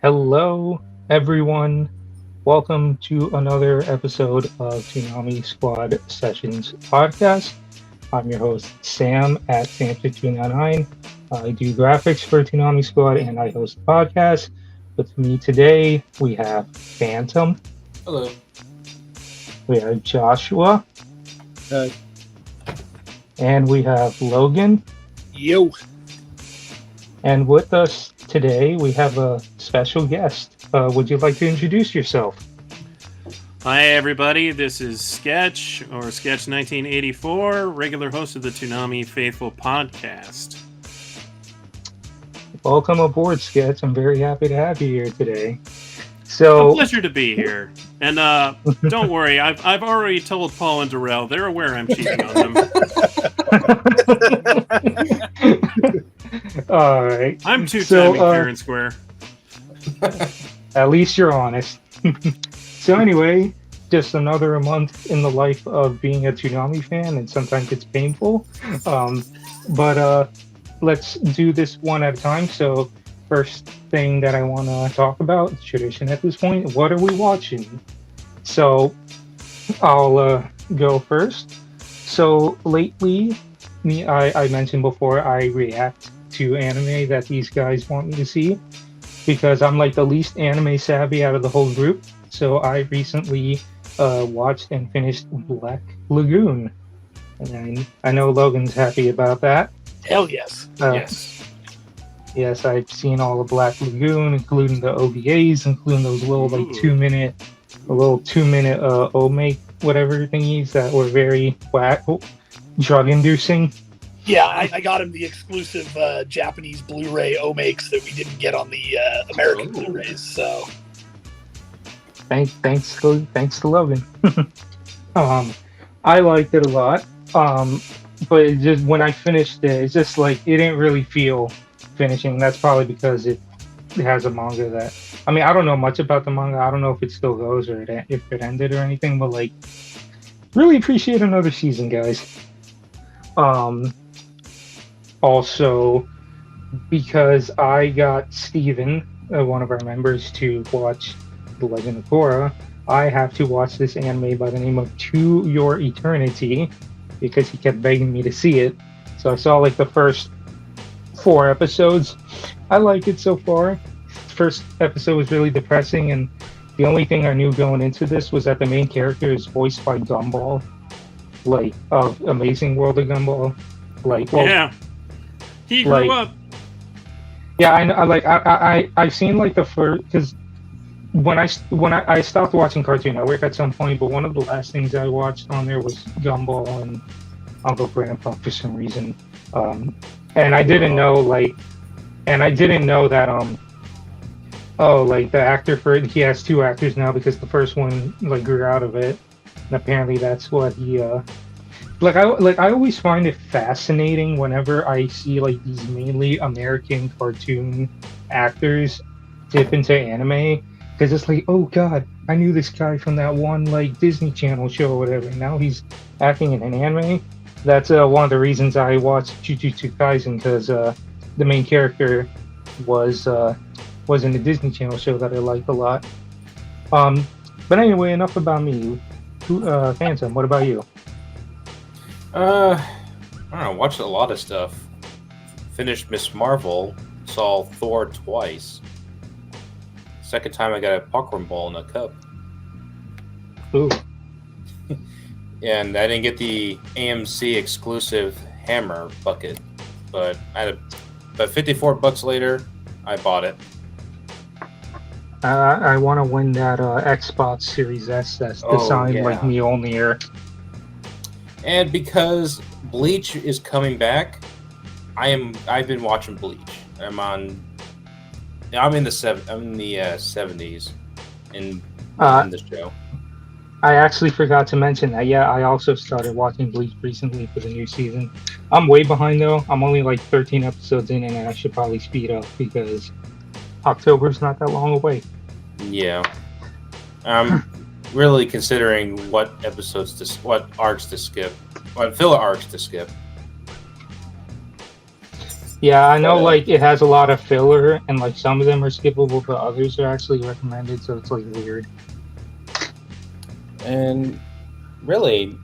Hello, everyone. Welcome to another episode of Toonami Squad Sessions podcast. I'm your host, Sam at Sam6299. I do graphics for Toonami Squad and I host the podcast. With me today, we have Phantom, Hello. we have Joshua, Hi. and we have Logan. Yo. And with us today, we have a special guest. Would you like to introduce yourself? Hi everybody, this is Sketch, or Sketch 1984, regular host of the Toonami Faithful podcast. Welcome aboard, Sketch. I'm very happy to have you here today. A So, pleasure to be here. And don't worry, I've already told Paul and Darrell, they're aware I'm cheating on them. all right. I'm So, two-timing fair and square. At least you're honest. So anyway, just another month in the life of being a Toonami fan, and sometimes it's painful. But let's do this one at a time. So first thing that I want to talk about, tradition at this point, what are we watching? So I'll go first. So lately, I mentioned before, I react to anime that these guys want me to see because I'm like the least anime savvy out of the whole group. So I recently watched and finished Black Lagoon, and I know Logan's happy about that. Hell yes. Yes. Yes, I've seen all of Black Lagoon, including the OVAs, including those little like Ooh. 2 minute, omake whatever thingies that were very whack, drug inducing. Yeah, I got him the exclusive Japanese Blu-ray omakes that we didn't get on the American Ooh. Blu-rays. So Thanks to Logan. I liked it a lot. But it just when I finished it, it's just like it didn't really feel finishing. That's probably because it has a manga that I don't know much about the manga. I don't know if it still goes or if it ended or anything. But like, really appreciate another season, guys. Also, because I got Steven, one of our members, to watch The Legend of Korra, I have to watch this anime by the name of To Your Eternity because he kept begging me to see it. So I saw like the first 4 episodes. I like it so far. First episode was really depressing, and the only thing I knew going into this was that the main character is voiced by Gumball, like of Amazing World of Gumball. Like, well, Yeah. He grew like- up. yeah, I know. Like, I've seen like the first because when I stopped watching Cartoon Network at some point, but one of the last things I watched on there was Gumball and Uncle Grandpa for some reason. And I didn't know that like the actor for it, he has 2 actors now because the first one like grew out of it, and apparently that's what he I always find it fascinating whenever I see like these mainly American cartoon actors dip into anime, because it's like, oh god, I knew this guy from that one like Disney Channel show or whatever, and now he's acting in an anime. That's one of the reasons I watched Jujutsu Kaisen, because the main character was in the Disney Channel show that I liked a lot. But anyway, enough about me. Phantom, what about you? I don't know. Watched a lot of stuff. Finished Miss Marvel. Saw Thor twice. Second time I got a popcorn ball in a cup. Ooh. And I didn't get the AMC exclusive hammer bucket, but but $54 later, I bought it. I want to win that Xbox Series S that's designed yeah. like Mjolnir. And because Bleach is coming back, I've been watching Bleach. I'm in the 70s in the show. I actually forgot to mention that. Yeah, I also started watching Bleach recently for the new season. I'm way behind though. I'm only like 13 episodes in, and I should probably speed up because October's not that long away. Yeah. I'm really considering what arcs to skip. What filler arcs to skip. Yeah, I know. But, Like it has a lot of filler, and like some of them are skippable, but others are actually recommended. So it's like weird. and really,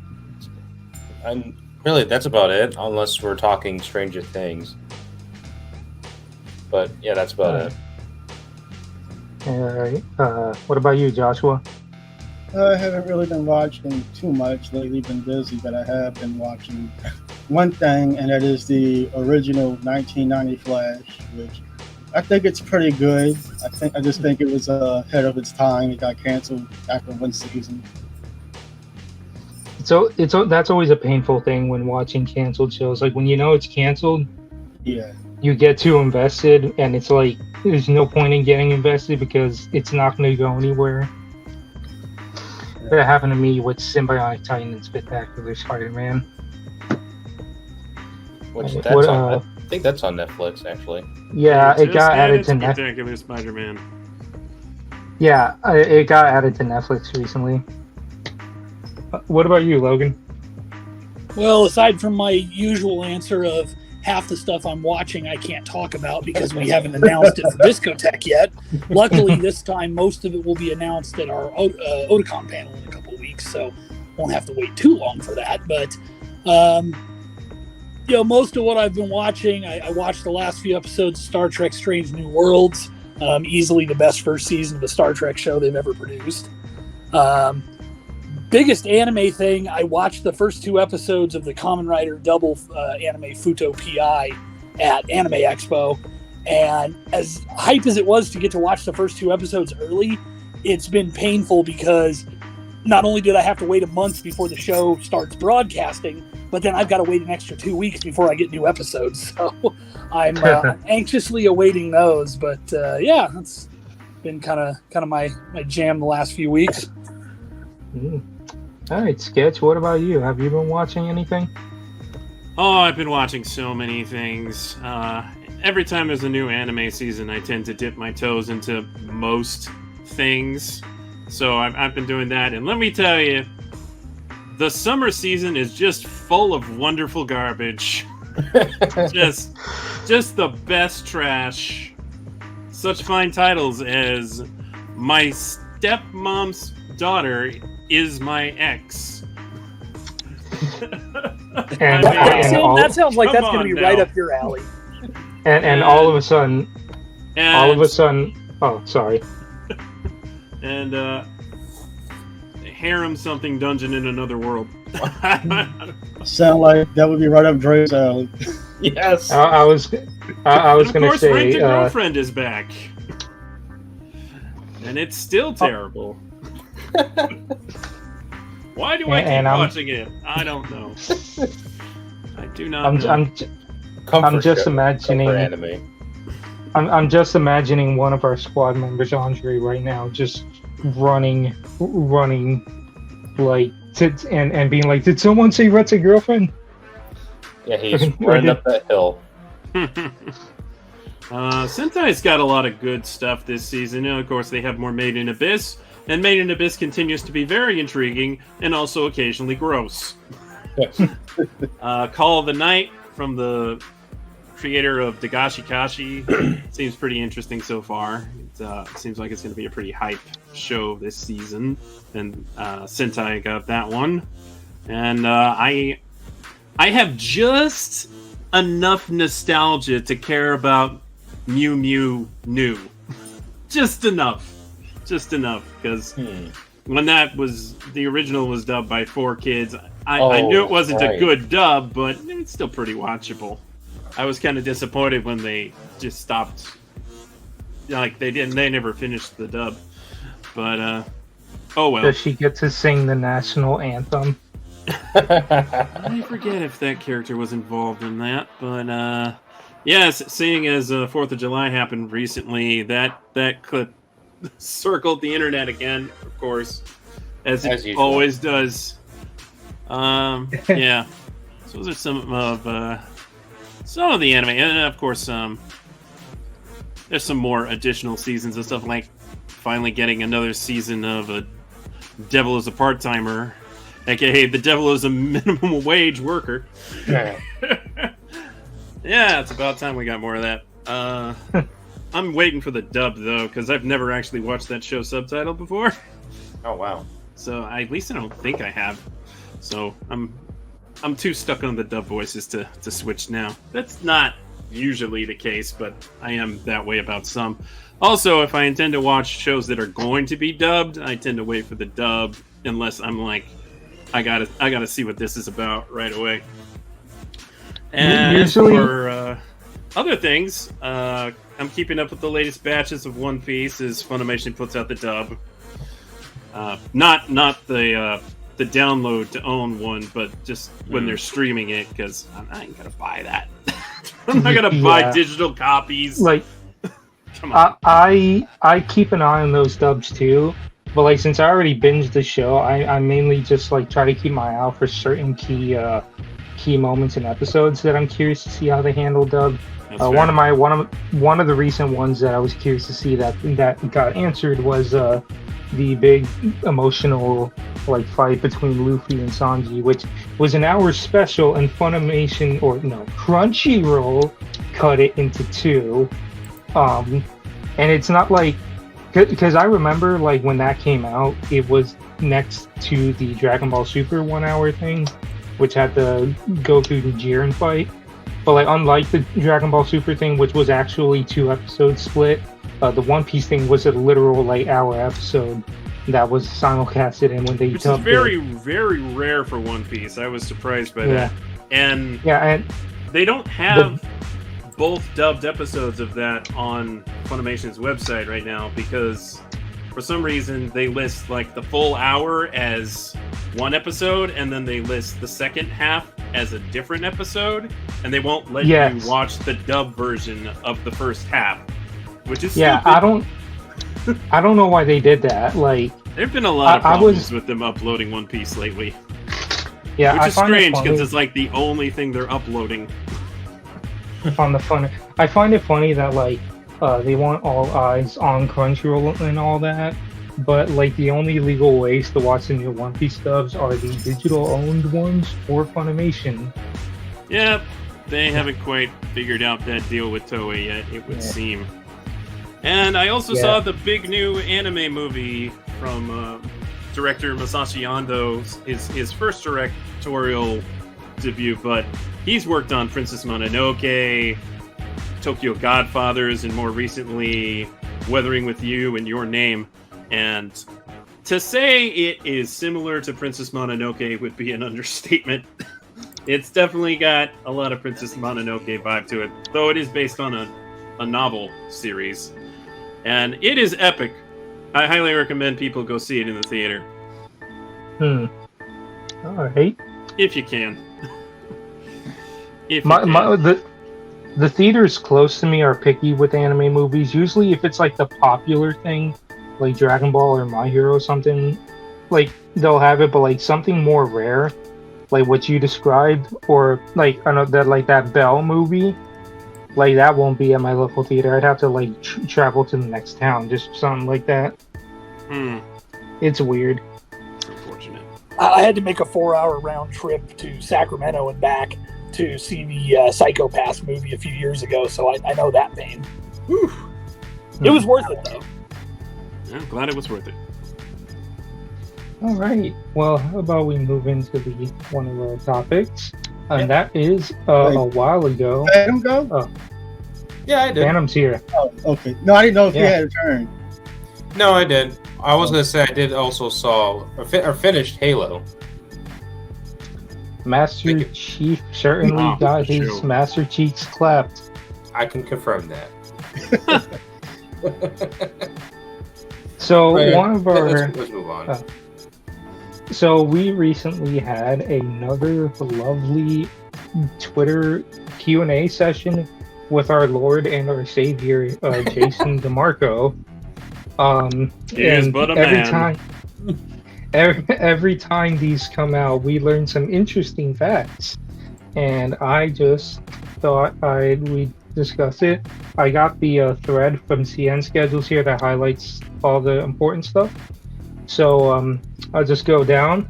that's about it. Unless we're talking Stranger Things. But yeah, that's about it. All right. What about you, Joshua? I haven't really been watching too much lately, been busy, but I have been watching one thing, and that is the original 1990 Flash, which I think it's pretty good. I just think it was ahead of its time. It got canceled after one season. So that's always a painful thing when watching canceled shows. Like when you know it's canceled, Yeah. you get too invested, and it's like there's no point in getting invested because it's not going to go anywhere. That happened to me with Symbiotic Titan and Spectacular Spider-Man. Which What, that's on. I think that's on Netflix actually. Yeah, it Just got added to Netflix. Spectacular Spider-Man. Yeah, it got added to Netflix recently. What about you, Logan? Well, aside from my usual answer of half the stuff I'm watching I can't talk about because we haven't announced it for Discotech yet. Luckily, this time most of it will be announced at our Otakon panel in a couple of weeks, so won't have to wait too long for that. But most of what I've been watching, I watched the last few episodes of Star Trek: Strange New Worlds. Easily the best first season of a Star Trek show they've ever produced. Biggest anime thing, I watched the first 2 episodes of the Kamen Rider double anime Futo PI at Anime Expo, and as hype as it was to get to watch the first 2 episodes early, it's been painful because not only did I have to wait a month before the show starts broadcasting, but then I've got to wait an extra 2 weeks before I get new episodes. So I'm anxiously awaiting those. But yeah, that's been kind of my jam the last few weeks. All right, Sketch, what about you? Have you been watching anything? Oh, I've been watching so many things. Every time there's a new anime season, I tend to dip my toes into most things. So I've been doing that. And let me tell you, the summer season is just full of wonderful garbage. just the best trash. Such fine titles as My Stepmom's Daughter is My Ex. That sounds like that's going to be right now. up your alley. And all of a sudden, oh, sorry. And Harem Something Dungeon in Another World. Sound like that would be right up Dre's alley. Yes. I was going to say. Rent a Girlfriend is back. And it's still terrible. Why do I keep watching it? I don't know. I do not know. I'm just imagining anime. I'm just imagining one of our squad members, Andre, right now, just running like and being like, "Did someone say Rent's a girlfriend?" Yeah, he's running up that hill. Sentai's got a lot of good stuff this season. And of course, they have more Made in Abyss, and Made in Abyss continues to be very intriguing and also occasionally gross. Call of the Night from the creator of Dagashi Kashi seems pretty interesting so far. It seems like it's going to be a pretty hype show this season, and Sentai got that one. And I have just enough nostalgia to care about Mew Mew New. Just enough, because when the original was dubbed by 4Kids, I knew it wasn't a good dub, but it's still pretty watchable. I was kind of disappointed when they just stopped. Like they never finished the dub. But oh well. Does she get to sing the national anthem? I forget if that character was involved in that, but yes, seeing as 4th of July happened recently, that clip circled the internet again, of course, as it usual. Always does. Yeah. So those are some of the anime, and of course, there's some more additional seasons and stuff, like finally getting another season of a Devil is a Part-Timer, aka the Devil is a minimum wage worker. Yeah. Yeah, it's about time we got more of that. I'm waiting for the dub though, because I've never actually watched that show subtitled before. Oh wow. So at least I don't think I have. So I'm too stuck on the dub voices to switch now. That's not usually the case, but I am that way about some. Also, if I intend to watch shows that are going to be dubbed, I tend to wait for the dub unless I'm like, I gotta see what this is about right away. And Usually, for other things, I'm keeping up with the latest batches of One Piece as Funimation puts out the dub. Not the download to own one, but just when they're streaming it, because I ain't gonna buy that. I'm not gonna buy digital copies. like, Come on. I keep an eye on those dubs too. But like, since I already binged the show, I mainly just like try to keep my eye out for certain key moments and episodes that I'm curious to see how they handle dub. One of the recent ones that I was curious to see that got answered was the big emotional like fight between Luffy and Sanji, which was an hour special, and Funimation Crunchyroll cut it into two. And it's not like, because I remember like when that came out, it was next to the Dragon Ball Super 1 hour thing, which had the Goku and Jiren fight. But like, unlike the Dragon Ball Super thing, which was actually 2 episodes split, the One Piece thing was a literal like hour episode that was simulcasted, and when they which dubbed is very, it, very rare for One Piece. I was surprised by that. And and they don't have both dubbed episodes of that on Funimation's website right now, because for some reason they list like the full hour as one episode, and then they list the second half as a different episode, and they won't let you watch the dub version of the first half, which is stupid. I don't know why they did that. Like, there've been a lot of problems with them uploading One Piece lately. Yeah, which is strange because it's like the only thing they're uploading. On the fun, I find it funny that like they want all eyes on Crunchyroll and all that, but like the only legal ways to watch the new One Piece dubs are the digital owned ones or Funimation. Yep, they haven't quite figured out that deal with Toei yet, it would seem. And I also saw the big new anime movie from director Masashi Ando, his first directorial debut, but he's worked on Princess Mononoke, Tokyo Godfathers, and more recently Weathering with You and Your Name. And to say it is similar to Princess Mononoke would be an understatement. It's definitely got a lot of Princess Mononoke vibe to it, though it is based on a novel series. And it is epic. I highly recommend people go see it in the theater. Alright. If you can. The theaters close to me are picky with anime movies. Usually if it's like the popular thing, like Dragon Ball or My Hero or something, like they'll have it, but like something more rare, like what you described, or like I know that like that Bell movie, like that won't be at my local theater. I'd have to like travel to the next town, just something like that. It's weird. Unfortunate. I had to make a 4-hour round trip to Sacramento and back to see the Psycho Pass movie a few years ago, so I know that pain. Whew. It was worth it, though. I'm glad it was worth it. All right. Well, how about we move into one of our topics? And that is a while ago. Phantom go? Oh. Yeah, I did. Phantom's here. Oh, okay. No, I didn't know if you had a turn. No, I did. I was going to say I did also saw or finished Halo. Master Chief certainly got his Master Cheeks clapped. I can confirm that. So one of our let's move on. So we recently had another lovely Twitter Q&A session with our Lord and our Savior Jason DeMarco. Every time these come out, we learn some interesting facts, and I just thought we'd discuss it. I got the thread from CN Schedules here that highlights all the important stuff. So I'll just go down.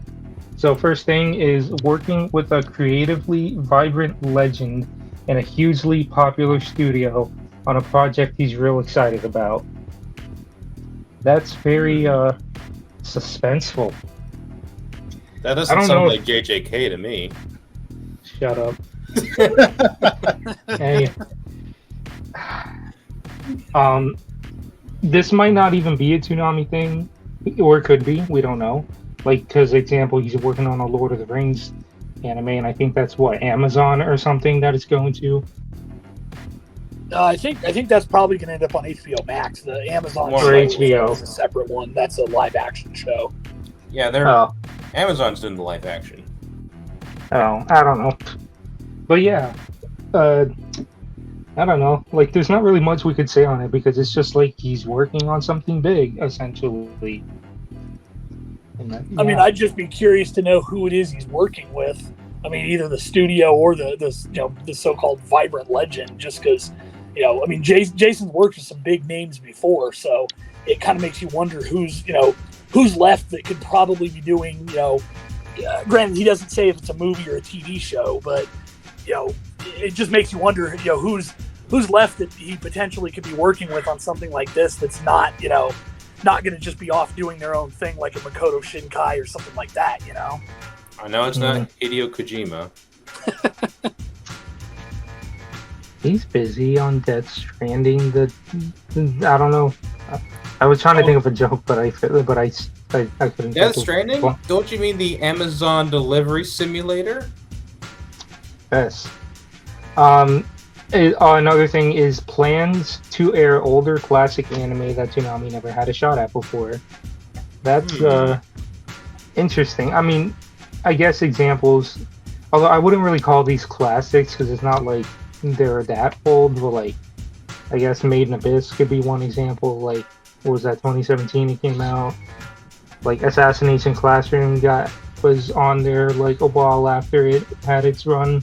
So first thing is working with a creatively vibrant legend in a hugely popular studio on a project he's real excited about. That's very suspenseful. That I doesn't don't sound know. like JJK to me. Shut up. Hey. This might not even be a Toonami thing, or it could be. We don't know. Like, because example, he's working on a Lord of the Rings anime, and I think that's what, Amazon or something that it's going to. I think that's probably going to end up on HBO Max. The Amazon Or show HBO. is a separate one. That's a live action show. Yeah, they're Oh, Amazon's doing the live action. I don't know. But yeah, I don't know. Like, there's not really much we could say on it because it's just like he's working on something big, essentially. And that, I mean, yeah. I'd just be curious to know who it is he's working with. I mean, either the studio or the so-called vibrant legend. Just because, I mean, Jason's worked with some big names before, so it kind of makes you wonder who's left that could probably be doing. Granted, he doesn't say if it's a movie or a TV show, but it just makes you wonder, who's left that he potentially could be working with on something like this. That's not going to just be off doing their own thing like a Makoto Shinkai or something like that. I know it's not Hideo Kojima. He's busy on Death Stranding. I don't know. I was trying to think of a joke, but I couldn't. Death think Stranding? Well, Don't you mean the Amazon delivery simulator? yes. Another thing is plans to air older classic anime that Toonami never had a shot at before. That's interesting. I mean, I guess examples. Although I wouldn't really call these classics because it's not like they're that old. But like, I guess Made in Abyss could be one example. Like, what was that? 2017 it came out. Like Assassination Classroom was on there like a while after it had its run.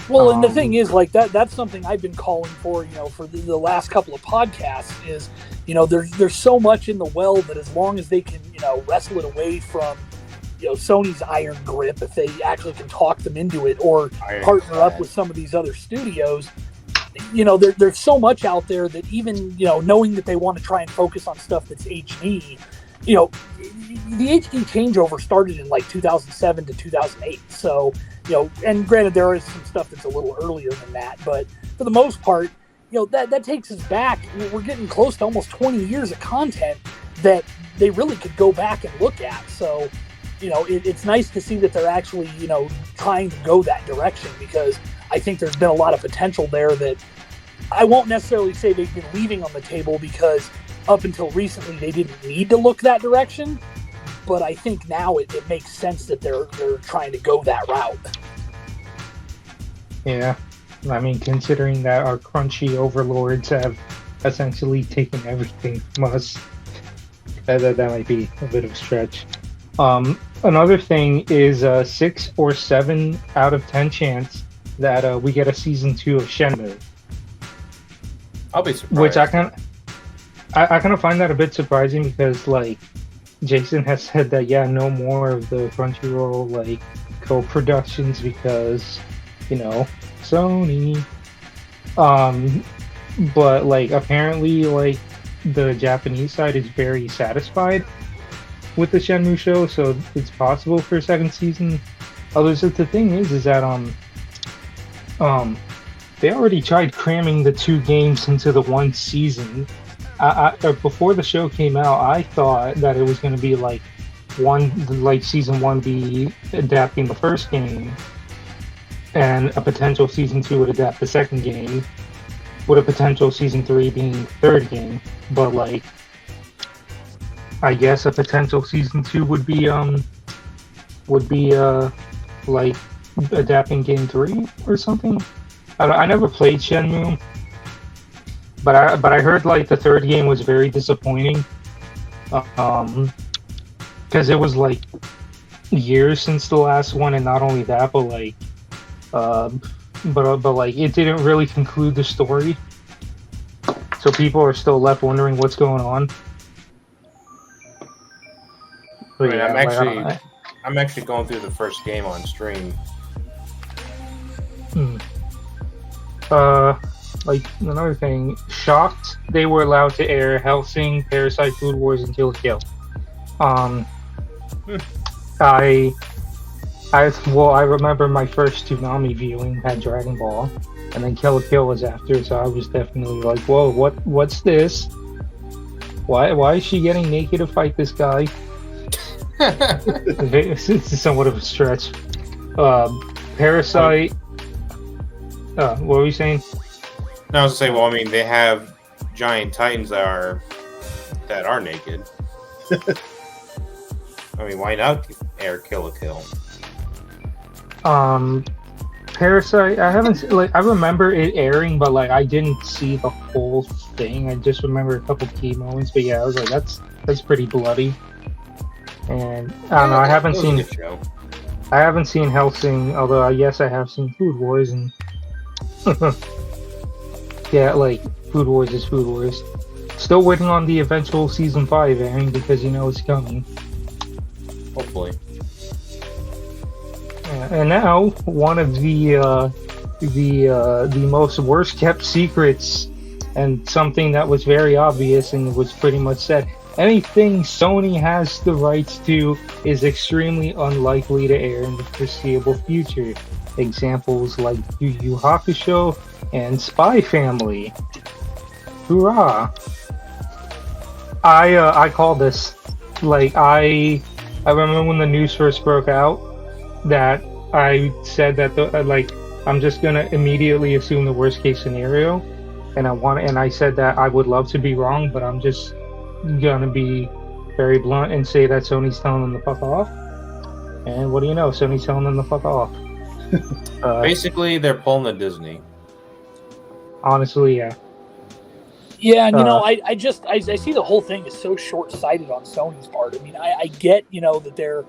Well, and the thing is, like that's something I've been calling for, for the last couple of podcasts is, there's so much in the well that as long as they can, wrestle it away from, Sony's iron grip, if they actually can talk them into it or partner up with some of these other studios, there's so much out there that even, knowing that they want to try and focus on stuff that's HD, the HD changeover started in like 2007 to 2008. So, and granted, there is some stuff that's a little earlier than that, but for the most part, that takes us back. We're getting close to almost 20 years of content that they really could go back and look at. So, it's nice to see that they're actually, trying to go that direction because I think there's been a lot of potential there that I won't necessarily say they've been leaving on the table because up until recently they didn't need to look that direction. But I think now it makes sense that they're trying to go that route. Yeah, I mean, considering that our crunchy overlords have essentially taken everything from us, that might be a bit of a stretch. Another thing is 6 or 7 out of 10 chance that we get a season 2 of Shenmue. I'll be surprised. Which I kind of find that a bit surprising because like Jason has said that no more of the Crunchyroll like co-productions because Sony. But like apparently like the Japanese side is very satisfied with the Shenmue show, so it's possible for a second season. Although the thing is that they already tried cramming the 2 games into the 1 season. Before the show came out, I thought that it was going to be like season 1 be adapting the first game, and a potential season 2 would adapt the second game, with a potential season 3 being the third game. But like, I guess a potential season 2 would be like adapting game 3 or something. I never played Shenmue. But I heard like the third game was very disappointing, because it was like years since the last one, and not only that, but like, but like it didn't really conclude the story, so people are still left wondering what's going on. But I mean, yeah, I'm actually going through the first game on stream. like another thing, shocked they were allowed to air Hellsing, Parasite, Food Wars, and Kill la Kill. I remember my first Toonami viewing had Dragon Ball, and then Kill la Kill was after, so I was definitely like, whoa, what's this? Why is she getting naked to fight this guy? It's somewhat of a stretch. Parasite. What were you saying? No, I was gonna say, well, I mean, they have giant titans that are naked. I mean, why not air Kill la Kill? Parasite. I haven't I remember it airing, but like I didn't see the whole thing. I just remember a couple key moments. But yeah, I was like, that's pretty bloody. And I don't know. I haven't seen Hellsing, although yes, I have seen Food Wars, and yeah, like Food Wars is Food Wars. Still waiting on the eventual season 5 airing because you know it's coming. Hopefully. Yeah, and now one of the most worst kept secrets, and something that was very obvious and was pretty much said. Anything Sony has the rights to is extremely unlikely to air in the foreseeable future. Examples like Yu Yu Hakusho and Spy Family. Hoorah! I call this. Like I remember when the news first broke out that I said that I'm just gonna immediately assume the worst case scenario, and I said that I would love to be wrong, but I'm just gonna be very blunt and say that Sony's telling them to fuck off. And what do you know? Sony's telling them to fuck off. Basically, they're pulling the Disney. Honestly, yeah. Yeah, and I see the whole thing is so short-sighted on Sony's part. I mean, I get that they're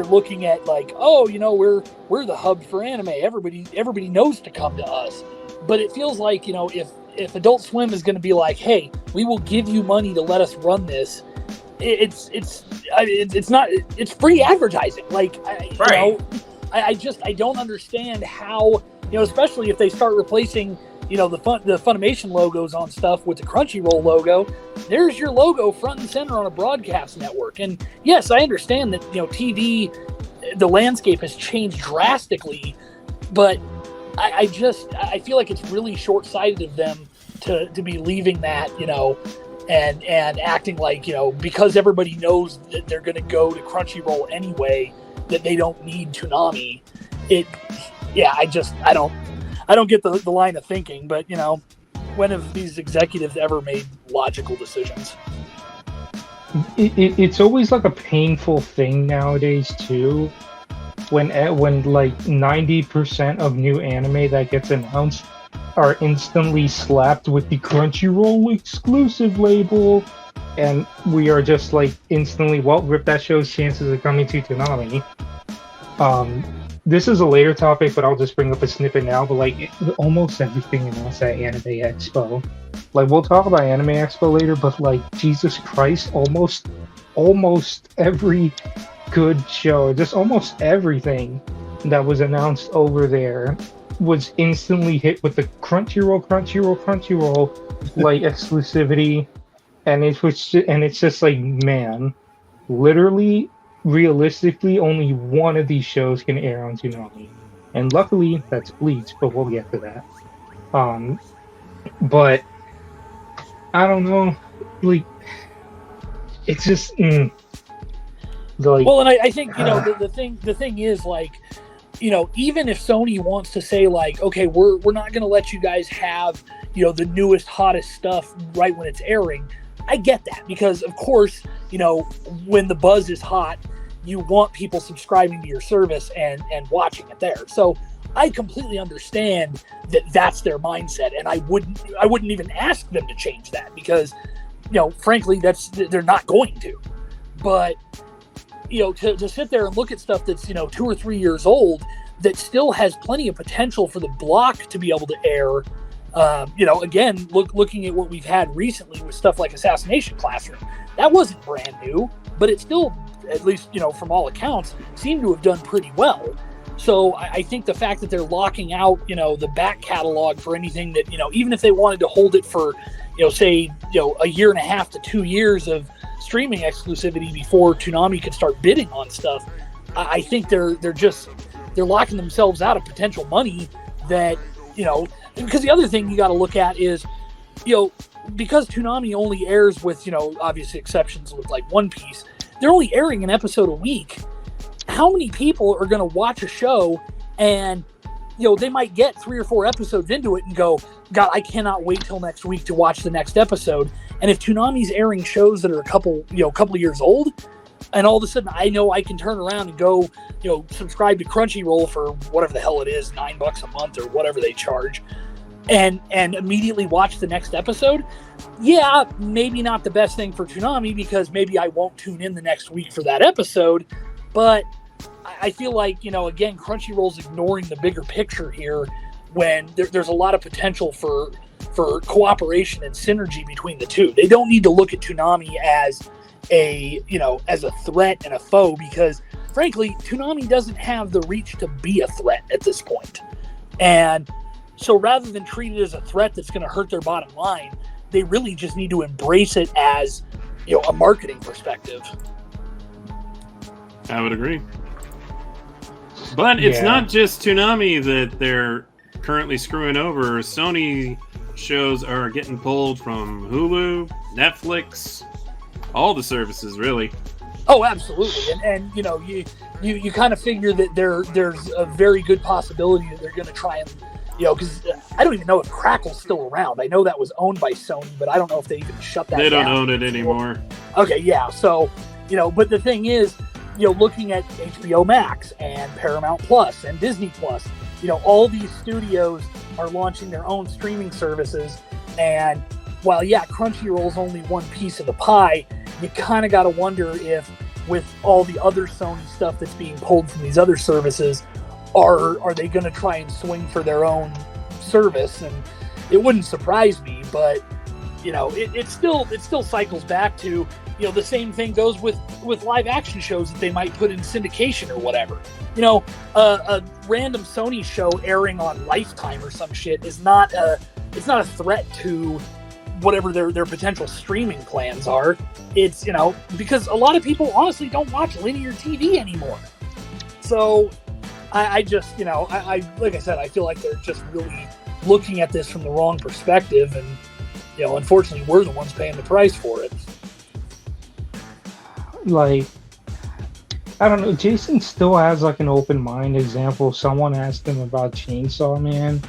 looking at like, oh, we're the hub for anime. Everybody knows to come to us. But it feels like if Adult Swim is going to be like, hey, we will give you money to let us run this, it's free advertising. Like, right. I don't understand how, especially if they start replacing the Funimation logos on stuff with the Crunchyroll logo. There's your logo front and center on a broadcast network. And yes, I understand that TV, the landscape has changed drastically, but I feel like it's really short-sighted of them to be leaving that, and acting like, because everybody knows that they're going to go to Crunchyroll anyway, that they don't need Toonami. I don't get the line of thinking, but when have these executives ever made logical decisions? It's always like a painful thing nowadays too, when like 90% of new anime that gets announced are instantly slapped with the Crunchyroll exclusive label, and we are just like instantly, well, rip that show's chances of coming to Toonami. This is a later topic, but I'll just bring up a snippet now. But like almost everything announced at Anime Expo, like we'll talk about Anime Expo later, but like Jesus Christ, almost every good show, just almost everything that was announced over there was instantly hit with the Crunchyroll like exclusivity, and it's just like, man, literally. Realistically, only one of these shows can air on Toonami, and luckily that's Bleach, but we'll get to that. But I don't know, like it's just like. Well, and I think the thing is, like, even if Sony wants to say like, okay, we're not going to let you guys have the newest hottest stuff right when it's airing. I get that, because of course when the buzz is hot, you want people subscribing to your service and watching it there. So I completely understand that that's their mindset, and I wouldn't even ask them to change that, because frankly they're not going to. But to sit there and look at stuff that's 2 or 3 years old that still has plenty of potential for the block to be able to air. Again, looking at what we've had recently with stuff like Assassination Classroom, that wasn't brand new, but it still, at least from all accounts, seemed to have done pretty well. So I think the fact that they're locking out, the back catalog for anything that, even if they wanted to hold it for, say, a year and a half to 2 years of streaming exclusivity before Toonami could start bidding on stuff, I think they're locking themselves out of potential money that, because the other thing you got to look at is, because Toonami only airs with, obviously exceptions with like One Piece, they're only airing an episode a week. How many people are going to watch a show and, they might get 3 or 4 episodes into it and go, God, I cannot wait till next week to watch the next episode. And if Toonami's airing shows that are a couple of years old, and all of a sudden I know I can turn around and go, subscribe to Crunchyroll for whatever the hell it is, $9 a month or whatever they charge, and immediately watch the next episode. Yeah, maybe not the best thing for Toonami, because maybe I won't tune in the next week for that episode. But I feel like, again, Crunchyroll's ignoring the bigger picture here when there's a lot of potential for cooperation and synergy between the two. They don't need to look at Toonami as a threat and a foe, because frankly, Toonami doesn't have the reach to be a threat at this point. And so rather than treat it as a threat that's going to hurt their bottom line, they really just need to embrace it as, a marketing perspective. I would agree. But it's not just Toonami that they're currently screwing over. Sony shows are getting pulled from Hulu, Netflix, all the services, really. Oh, absolutely. And you kind of figure that there's a very good possibility that they're going to try and, because I don't even know if Crackle's still around. I know that was owned by Sony, but I don't know if they even shut that down. They don't own it anymore. Okay, yeah. So, but the thing is, looking at HBO Max and Paramount Plus and Disney Plus, all these studios are launching their own streaming services. And while, Crunchyroll's only one piece of the pie, you kind of got to wonder if, with all the other Sony stuff that's being pulled from these other services, are they going to try and swing for their own service? And it wouldn't surprise me, but it still cycles back to, the same thing goes with live action shows that they might put in syndication or whatever. A random Sony show airing on Lifetime or some shit is not a threat to whatever their potential streaming plans are. It's, because a lot of people honestly don't watch linear TV anymore. So I just, like I said, I feel like they're just really looking at this from the wrong perspective, and, unfortunately we're the ones paying the price for it. Like, I don't know, Jason still has like an open mind. Example, someone asked him about Chainsaw Man,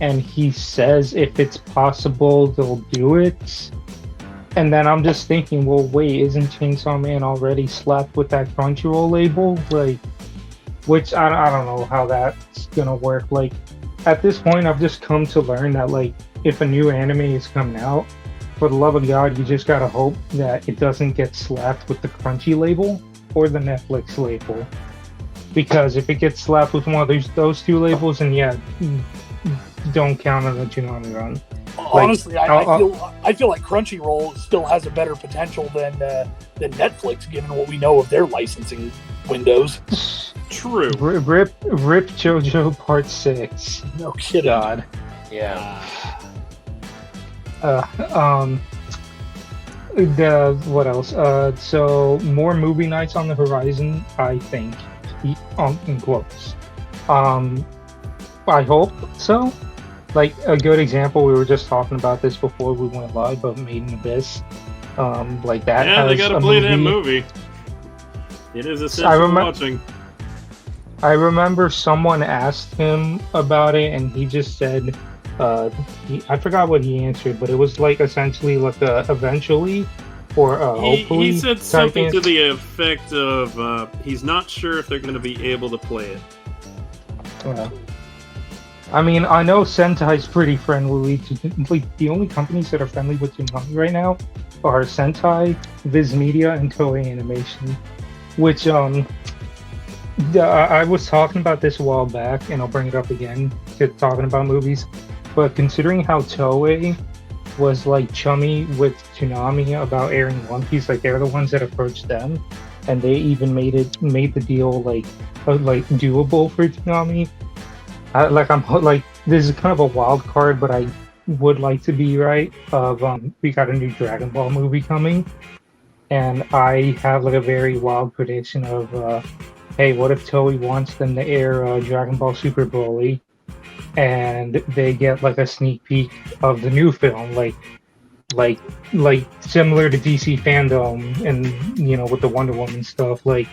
and he says if it's possible they'll do it. And then I'm just thinking, well, wait, isn't Chainsaw Man already slapped with that Crunchyroll label? Like, which I don't know how that's gonna work. Like, at this point, I've just come to learn that, like, if a new anime is coming out, for the love of God, you just gotta hope that it doesn't get slapped with the Crunchy label or the Netflix label. Because if it gets slapped with one of those two labels, then don't count on the Toonami run. Honestly, I feel like Crunchyroll still has a better potential than Netflix, given what we know of their licensing windows. True. Rip JoJo Part 6. No kidding. God. Yeah. What else? So more movie nights on the horizon, I think. In quotes. I hope so. Like, a good example, we were just talking about this before we went live, but Made in Abyss. Like that. Yeah, they gotta play that movie. It is essential watching. I remember someone asked him about it, and he just said, I forgot what he answered, but it was like essentially like a eventually or hopefully. He said something to the effect of he's not sure if they're going to be able to play it. I mean, I know Sentai's pretty friendly to, like, the only companies that are friendly with Toonami right now are Sentai, Viz Media, and Toei Animation. Which I was talking about this a while back, and I'll bring it up again to talking about movies. But considering how Toei was like chummy with Toonami about airing One Piece, like they're the ones that approached them, and they even made the deal like like doable for Toonami. This is kind of a wild card, but I would like to be right. We got a new Dragon Ball movie coming, and I have like a very wild prediction of, hey, what if Toei wants them to air Dragon Ball Super Broly, and they get like a sneak peek of the new film, like similar to DC fandom, and with the Wonder Woman stuff, like,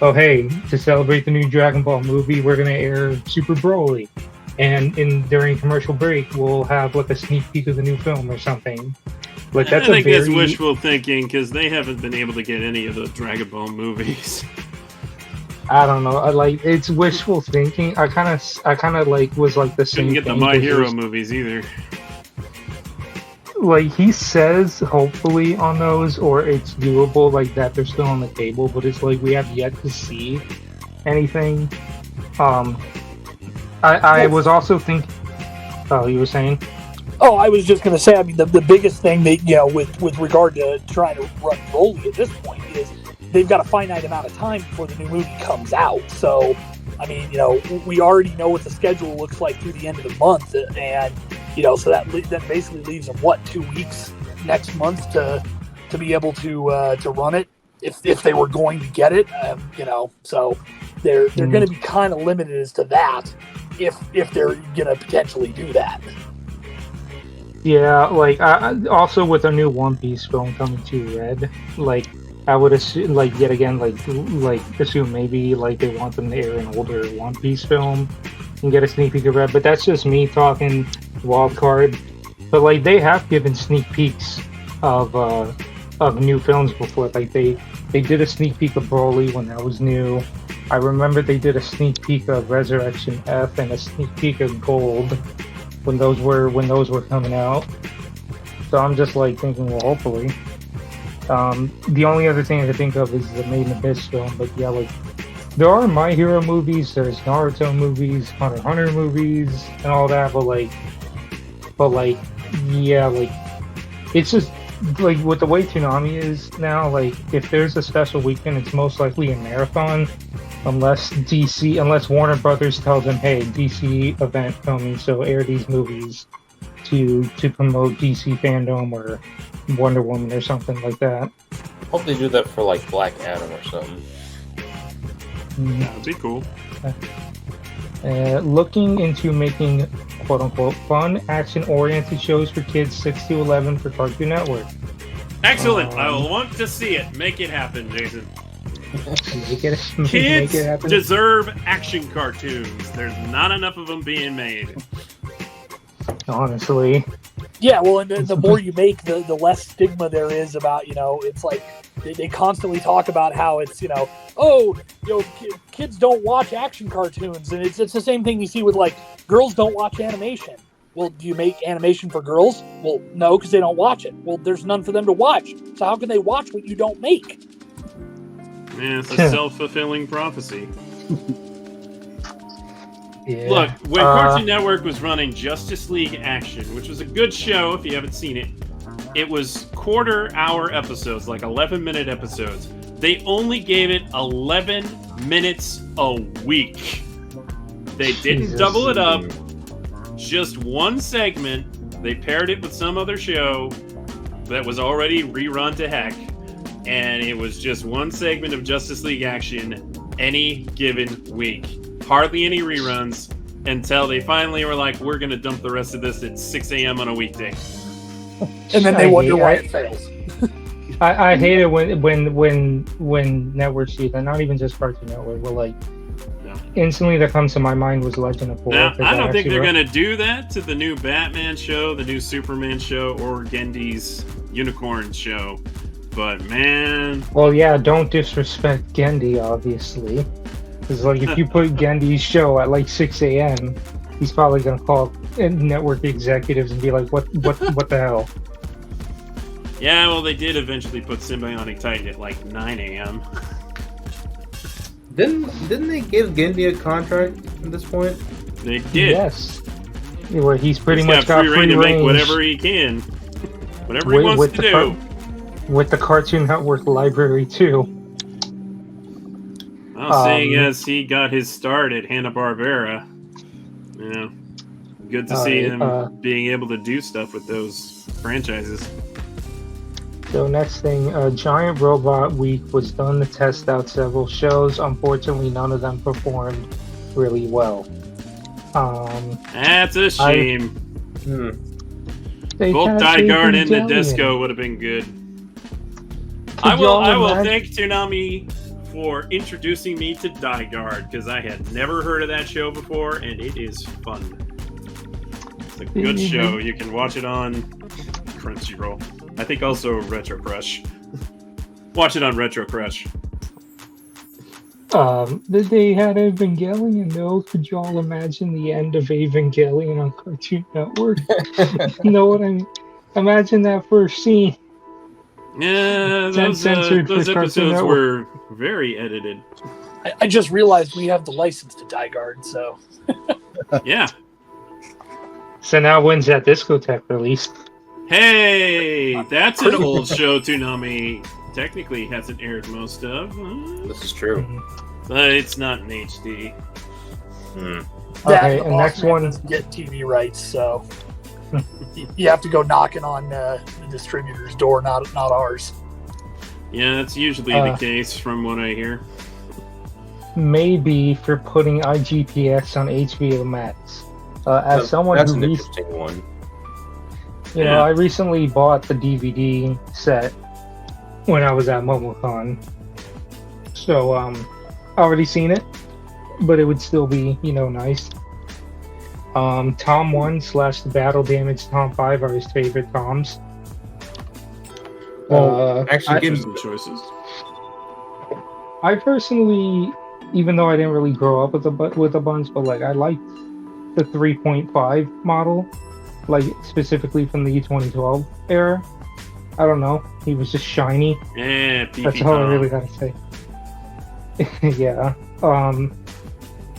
oh hey, to celebrate the new Dragon Ball movie, we're gonna air Super Broly, and during commercial break we'll have like a sneak peek of the new film or something. Like that's I think that's wishful thinking because they haven't been able to get any of the Dragon Ball movies. I don't know. It's wishful thinking. I kind of like was like the same. Didn't get the My Hero movies either. Like he says, hopefully on those, or it's doable, like that they're still on the table. But it's like we have yet to see anything. I was also thinking. Oh, you were saying? Oh, I was just going to say. I mean, the biggest thing that with regard to trying to run Broly at this point is they've got a finite amount of time before the new movie comes out. So, I mean, we already know what the schedule looks like through the end of the month, and so that basically leaves them 2 weeks next month to be able to run it if they were going to get it. So they're going to be kind of limited as to that if they're going to potentially do that. Yeah, like also with a new One Piece film coming to Red, like I would assume, like yet again, assume maybe like they want them to air an older One Piece film and get a sneak peek of Red, but that's just me talking wild card. But like they have given sneak peeks of new films before. Like they did a sneak peek of Broly when that was new. I remember they did a sneak peek of Resurrection F and a sneak peek of Gold when those were coming out. So I'm just like thinking, well, hopefully. The only other thing I can think of is the Made in Abyss film, but yeah, like there are My Hero movies, there's Naruto movies, Hunter x Hunter movies, and all that, but yeah, like it's just like with the way Toonami is now, like if there's a special weekend, it's most likely a marathon, unless Warner Brothers tells them, hey, DC event coming, so air these movies to promote DC fandom or Wonder Woman or something like that. Hope they do that for like Black Adam or something. That'd be cool. Looking into making quote-unquote fun, action-oriented shows for kids 6 to 11 for Cartoon Network. Excellent. I will want to see it. Make it happen, Jason. Kids make it happen. Deserve action cartoons. There's not enough of them being made. Honestly. Yeah, well, and the more you make, the less stigma there is about, it's like they constantly talk about how it's, kids don't watch action cartoons, and it's the same thing you see with, like, girls don't watch animation. Well, do you make animation for girls? Well, no, because they don't watch it. Well, there's none for them to watch. So how can they watch what you don't make? Yeah, it's a self-fulfilling prophecy. Yeah. Look, when Cartoon Network was running Justice League Action, which was a good show if you haven't seen it, it was quarter-hour episodes, like 11-minute episodes. They only gave it 11 minutes a week. They didn't double it up. Just one segment. They paired it with some other show that was already rerun to heck. And it was just one segment of Justice League Action any given week. Hardly any reruns until they finally were like, we're going to dump the rest of this at 6 a.m. on a weekday. And then they wonder why it fails. I hate it when networks do that. Not even just Cartoon Network, but like instantly that comes to my mind was Legend of Korra. Now, I don't think they're going to do that to the new Batman show, the new Superman show, or Gendy's Unicorn show. But man... Well, yeah, don't disrespect Gendy, obviously. Because like, if you put Gendy's show at like 6 a.m., he's probably going to call network executives and be like, what the hell? Yeah, well, they did eventually put Symbionic Titan at like 9 a.m. Didn't they give Gendy a contract at this point? They did. Yes. Where he's pretty much got free reign to range. make whatever he can. Whatever he wants to do. With the Cartoon Network library, too. Well, Well, seeing as he got his start at Hanna-Barbera, good to see him being able to do stuff with those franchises. So next thing, Giant Robot Week was done to test out several shows. Unfortunately, none of them performed really well. That's a shame. Both Die Guard and Nadesco would have been good. I will thank Toonami for introducing me to Die Guard, because I had never heard of that show before, and it is fun. It's a good show. You can watch it on Crunchyroll. I think also Retro Crush. Watch it on Retro Crush. They had Evangelion though. Could y'all imagine the end of Evangelion on Cartoon Network? You know what I mean? Imagine that first scene. Yeah, those episodes were very edited. I just realized we have the license to Die Guard, so... Yeah. So now when's that Discotheque release? Hey, that's an old show Toonami technically hasn't aired most of. This is true. But it's not in HD. Okay, and next one... Get TV rights, so... You have to go knocking on the distributor's door, not ours. Yeah, that's usually the case from what I hear. Maybe for putting IGPX on HBO Max. As someone that's who an interesting one. You know, I recently bought the DVD set when I was at MomoCon. So, already seen it, but it would still be, nice. Tom 1 / the Battle Damage Tom 5 are his favorite Toms. Actually, give some choices. I personally, even though I didn't really grow up with a bunch, but I liked the 3.5 model, specifically from the 2012 era. I don't know, he was just shiny. Yeah, that's all I really gotta say. Yeah.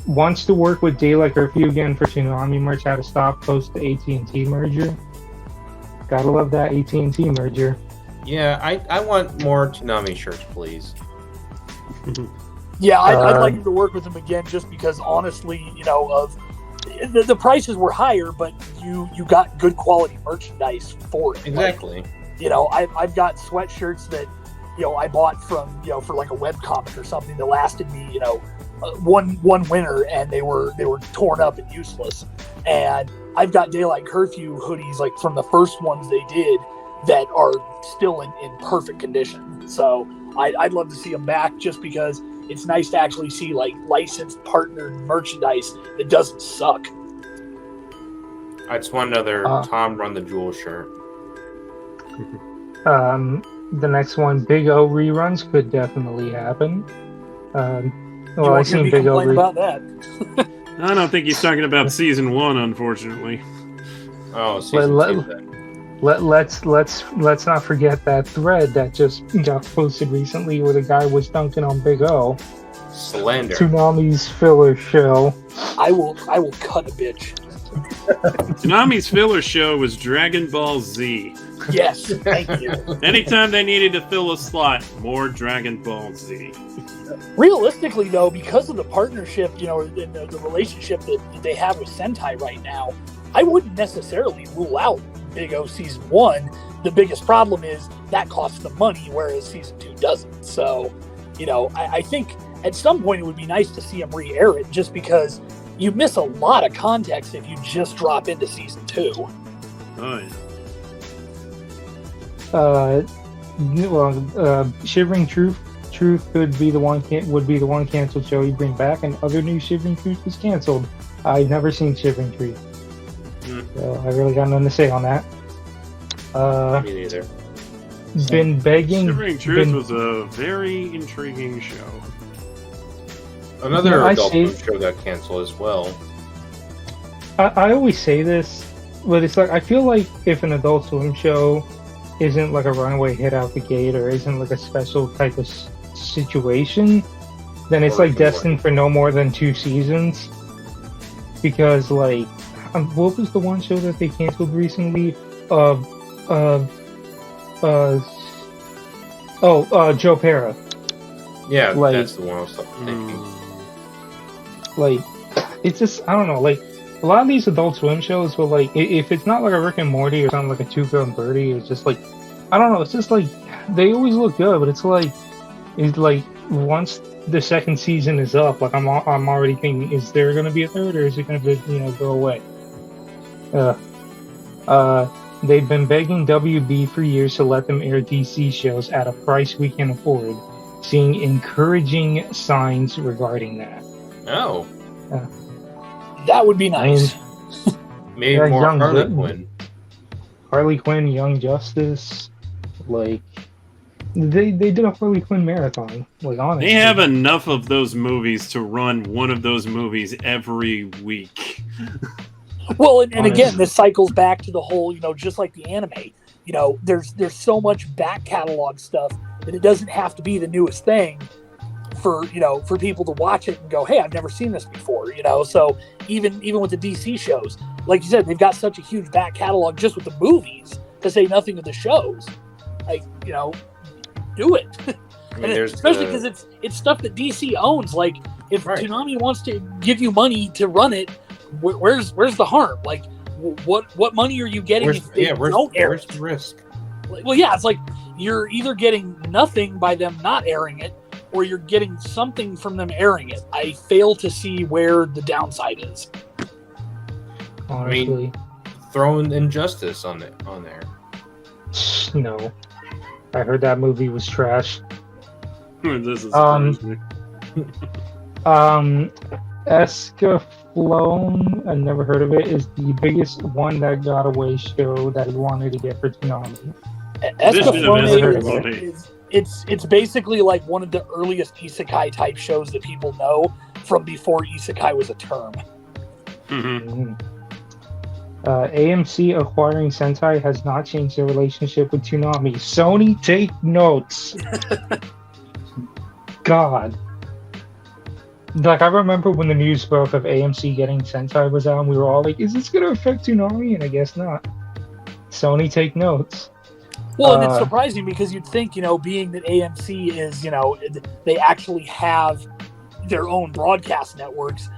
Wants to work with Daylight Curfew again for Toonami merch. Had to stop post the AT&T merger. Gotta love that AT&T merger. Yeah, I want more Toonami shirts, please. Yeah, I'd like him to work with him again, just because honestly, the prices were higher, but you got good quality merchandise for it. Exactly. I've got sweatshirts that I bought from for a webcomic or something that lasted me one winter, and they were torn up and useless. And I've got Daylight Curfew hoodies from the first ones they did that are still in perfect condition. So I'd love to see them back, just because it's nice to actually see licensed partnered merchandise that doesn't suck. I just want another Tom Run the Jewel shirt. The next one, Big O reruns, could definitely happen. I seen Big O about that. I don't think he's talking about season 1, unfortunately. Oh, season 2 then. Let's not forget that thread that just got posted recently where the guy was dunking on Big O. Slander. Toonami's filler show. I will cut a bitch. Toonami's filler show was Dragon Ball Z. Yes, thank you. Anytime they needed to fill a slot, more Dragon Ball Z. Realistically, though, because of the partnership, the relationship that they have with Sentai right now, I wouldn't necessarily rule out Big O Season 1. The biggest problem is that costs the money, whereas Season 2 doesn't. So, I think at some point it would be nice to see them re-air it, just because you miss a lot of context if you just drop into Season 2. Oh, yeah. Shivering Truth would be the one canceled show you bring back, and other new Shivering Truth was canceled. I've never seen Shivering Truth, so I really got nothing to say on that. Me neither. Been begging. Shivering Truth was a very intriguing show. Another adult show got canceled as well. I always say this, but it's I feel like if an Adult Swim show isn't a runaway hit out the gate, or isn't a special type of situation, then it's destined for no more than 2 seasons. Because what was the one show that they canceled recently? Joe Pera. Yeah, Like- that's the one I was thinking. Like, it's just, I don't know, like, a lot of these Adult Swim shows will, like, if it's not like a Rick and Morty or something like a Two Girl and Birdie, it's just like, I don't know, it's just like, they always look good, but it's like, once the second season is up, like, I'm already thinking, is there going to be a third, or is it going to, go away? They've been begging WB for years to let them air DC shows at a price we can afford, seeing encouraging signs regarding that. Oh, That would be nice. maybe Yeah, more Young Harley Ju- Quinn. Harley Quinn, Young Justice, like, they did a Harley Quinn marathon, like, honestly. They have enough of those movies to run one of those movies every week. Well, and Honestly. again, this cycles back to the whole, just like the anime. There's so much back catalog stuff that it doesn't have to be the newest thing for people to watch it and go, hey, I've never seen this before. So even with the DC shows, like you said, they've got such a huge back catalog just with the movies, to say nothing of the shows. Like, do it. I mean, there's especially because it's stuff that DC owns. Like, if Right. Toonami wants to give you money to run it, where's the harm? Like, what money are you getting if they don't air where's it? the risk? Well, yeah, it's like you're either getting nothing by them not airing it, or you're getting something from them airing it. I fail to see where the downside is. Honestly. Throwing Injustice on there. No. I heard that movie was trash. This is Escaflowne, I never heard of it, is the biggest one that got away show that he wanted to get for Toonami. Escaflowne it's basically like one of the earliest isekai type shows that people know from before isekai was a term. Mhm. AMC acquiring Sentai has not changed their relationship with Toonami. Sony, take notes. God. Like, I remember when the news broke of AMC getting Sentai was out, and we were all like, is this going to affect Toonami? And I guess not. Sony, take notes. Well, and it's surprising because you'd think, being that AMC is, they actually have their own broadcast networks,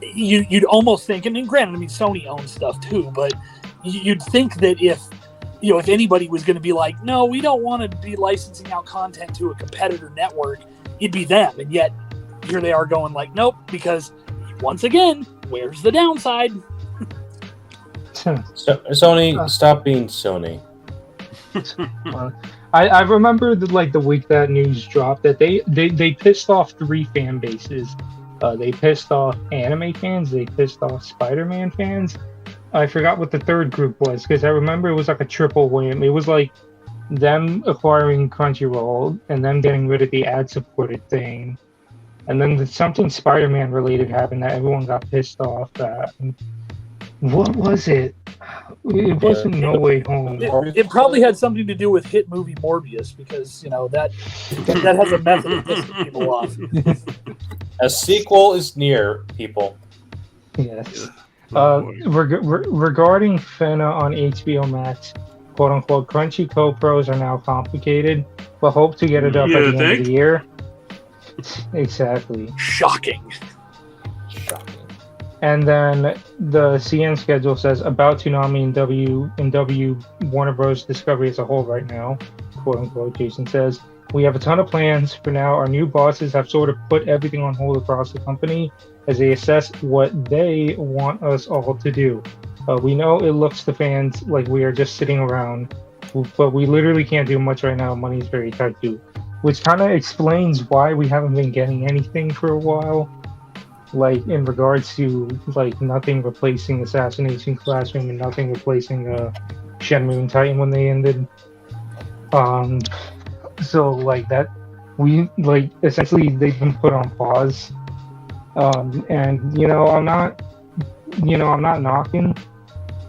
you'd almost think, and granted, I mean, Sony owns stuff too, but you'd think that if anybody was going to be like, no, we don't want to be licensing out content to a competitor network, it'd be them. And yet, here they are going like, nope, because once again, where's the downside? So, Sony, stop being Sony. I remember the week that news dropped that they pissed off 3 fan bases. They pissed off anime fans. They pissed off Spider-Man fans. I forgot what the third group was because I remember it was like a triple win. It was like them acquiring Crunchyroll and them getting rid of the ad-supported thing, and then something Spider-Man related happened that everyone got pissed off at. What was it? It wasn't No Way Home. It probably had something to do with hit movie Morbius because that has a method of pissing people off. A sequel is near, people. Yes. Regarding Fena on HBO Max, quote unquote, Crunchy co-pros are now complicated, but hope to get it up at the end of the year. Exactly. Shocking. And then the CN schedule says about Toonami and W Warner Bros. Discovery as a whole right now, quote unquote. Jason says, we have a ton of plans. For now, our new bosses have sort of put everything on hold across the company as they assess what they want us all to do. We know it looks to fans like we are just sitting around, but we literally can't do much right now. Money is very tight too, which kind of explains why we haven't been getting anything for a while. Like, in regards to, like, nothing replacing Assassination Classroom and nothing replacing Shenmue and Titan when they ended. So, like, that, essentially, they've been put on pause. And, I'm not knocking.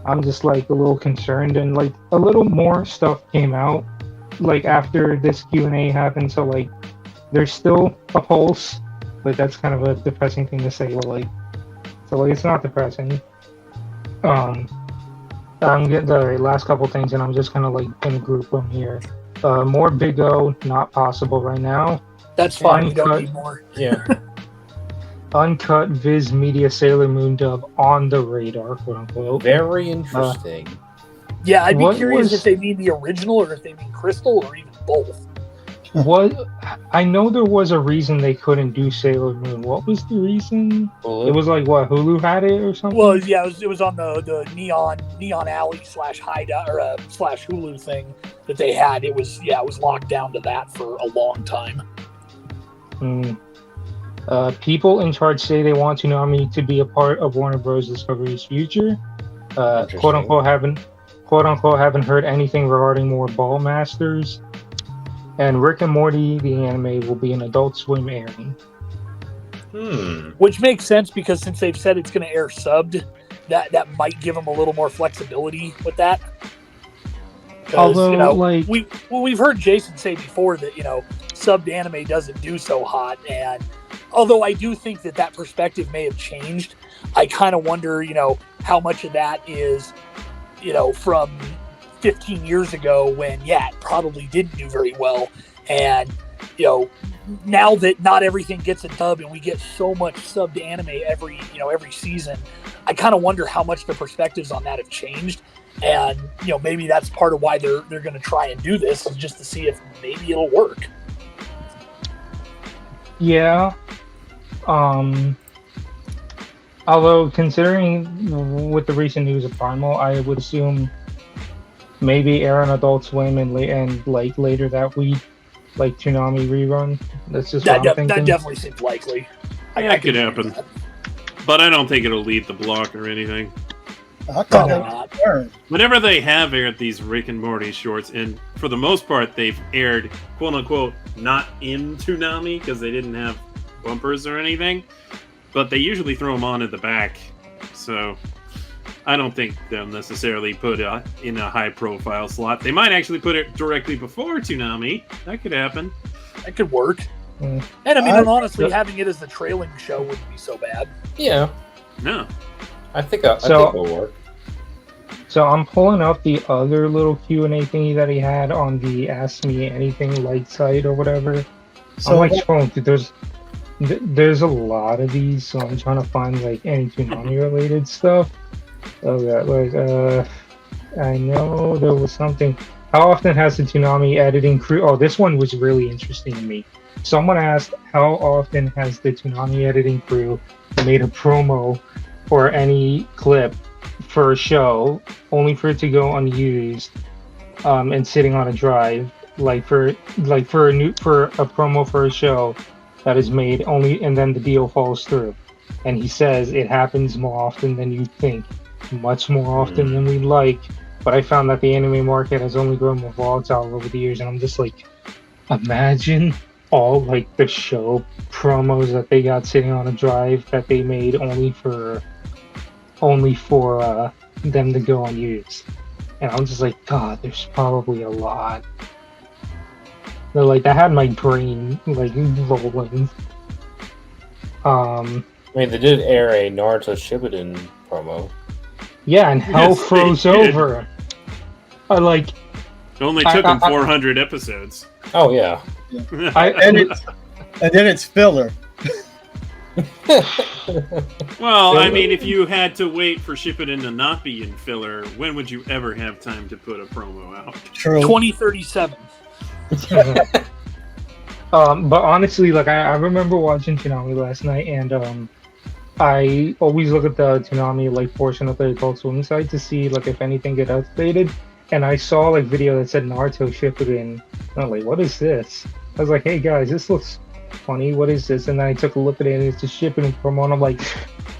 I'm just, like, a little concerned. And, like, a little more stuff came out, like, after this Q&A happened. So, like, there's still a pulse. But that's kind of a depressing thing to say. So it's not depressing. I'm getting the last couple things, and I'm just kind of like going to group them here. More Big O, not possible right now. That's fine. We don't Uncut. need more. Yeah. Uncut Viz Media Sailor Moon dub on the radar, quote unquote. Very interesting. Yeah, I'd be What curious was- if they mean the original or if they mean Crystal or even both. What? I know there was a reason they couldn't do Sailor Moon. What was the reason? Hulu? It was like what, Hulu had it or something? Well, yeah, it was on the Neon Alley / Hideout or / Hulu thing that they had. It was locked down to that for a long time. People in charge say they want Toonami to be a part of Warner Bros. Discovery's future. Interesting. Quote unquote haven't heard anything regarding more Ball Masters. And Rick and Morty, the anime, will be an Adult Swim airing. Which makes sense because since they've said it's going to air subbed, that might give them a little more flexibility with that. Although, we've heard Jason say before that subbed anime doesn't do so hot, and although I do think that perspective may have changed, I kind of wonder how much of that is from 15 years ago when it probably didn't do very well, and now that not everything gets a dub and we get so much subbed anime every season, I kind of wonder how much the perspectives on that have changed. And maybe that's part of why they're going to try and do this, is just to see if maybe it'll work. Yeah. Although considering with the recent news of Primal, I would assume maybe air on Adult Swim and later that week, like Toonami rerun. That's just what I'm thinking. That definitely seems likely. That could happen, but I don't think it'll lead the block or anything. I thought that not. was aired. Whenever they have aired these Rick and Morty shorts, and for the most part, they've aired "quote unquote" not in Toonami because they didn't have bumpers or anything, but they usually throw them on at the back. So I don't think they'll necessarily put it in a high-profile slot. They might actually put it directly before Toonami. That could happen. That could work. Mm. And and honestly, having it as the trailing show wouldn't be so bad. Yeah. No. I think it'll work. So I'm pulling up the other little Q&A thingy that he had on the Ask Me Anything light site or whatever. So I'm scrolling through. There's a lot of these, so I'm trying to find any Toonami related stuff. I know there was something. How often has the Toonami editing crew? Oh, this one was really interesting to me. Someone asked, how often has the Toonami editing crew made a promo or any clip for a show only for it to go unused and sitting on a drive, for a promo for a show that is made only, and then the deal falls through. And he says it happens more often than you think, much more often than we'd like. But I found that the anime market has only grown more volatile over the years, and I'm just like, imagine all the show promos that they got sitting on a drive that they made only for them to go unused. And I'm just like, God, there's probably a lot. That had my brain rolling. I mean, they did air a Naruto Shippuden promo. Yeah, and hell Yes, they froze did. over. It only took them 400 episodes. Oh yeah. and then it's filler. Well, I mean, if you had to wait for Shippuden to not be in filler, when would you ever have time to put a promo out? True. 2037. But honestly, I remember watching Toonami last night, and I always look at the Toonami portion of the Adult Swim site to see if anything get updated. And I saw video that said Naruto Shippuden. And I'm like, what is this? I was like, hey guys, this looks funny. What is this? And then I took a look at it, and it's a Shippuden promo. And I'm like,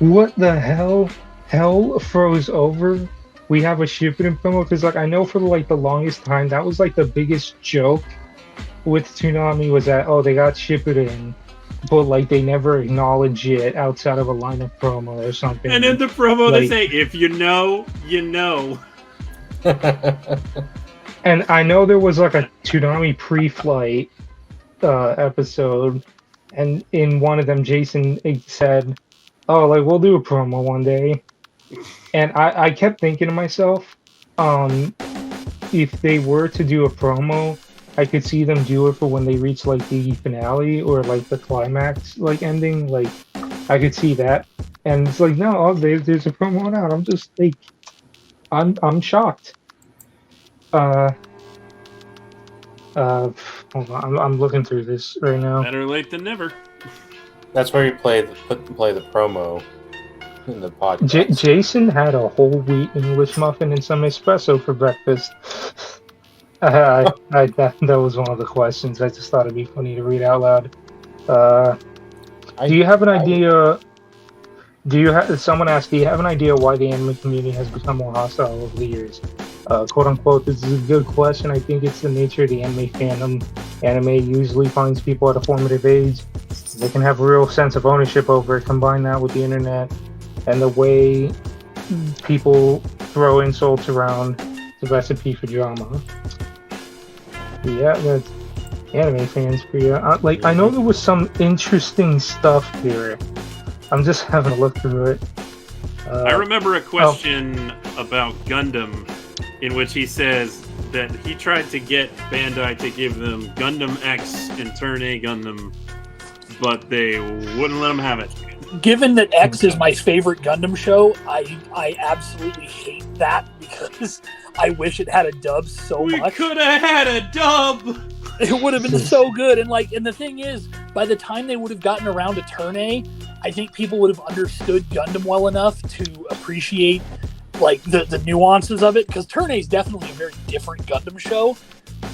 what the hell? Hell froze over. We have a Shippuden promo because I know for the longest time that was the biggest joke with Toonami was that they got Shippuden, but they never acknowledge it outside of a line of promo or something. And in the promo, they say, if you know, you know. And I know there was a Toonami pre-flight episode, and in one of them, Jason said, "Oh, we'll do a promo one day." And I kept thinking to myself, if they were to do a promo, I could see them do it for when they reach like the finale or like the climax like ending. Like I could see that, and it's like no, there's a promo out. I'm just like I'm shocked. Uh, hold on, I'm looking through this right now. Better late than never. That's where you play the promo in the podcast. Jason had a whole wheat English muffin and some espresso for breakfast. That was one of the questions. I just thought it'd be funny to read out loud. Do you have an idea? Someone asked, do you have an idea why the anime community has become more hostile over the years? Quote unquote, this is a good question. I think it's the nature of the anime fandom. Anime usually finds people at a formative age. They can have a real sense of ownership over it. Combine that with the internet and the way people throw insults around, the recipe for drama. Yeah, that's anime fans for you. I know there was some interesting stuff here. I'm just having a look through it. I remember a question about Gundam in which he says that he tried to get Bandai to give them Gundam X and Turn A Gundam, but they wouldn't let him have it. Given that X is my favorite Gundam show, I absolutely hate that because I wish it had a dub so much. We could have had a dub! It would have been so good. And the thing is, by the time they would have gotten around to Turn A, I think people would have understood Gundam well enough to appreciate the nuances of it, because Turn A is definitely a very different Gundam show,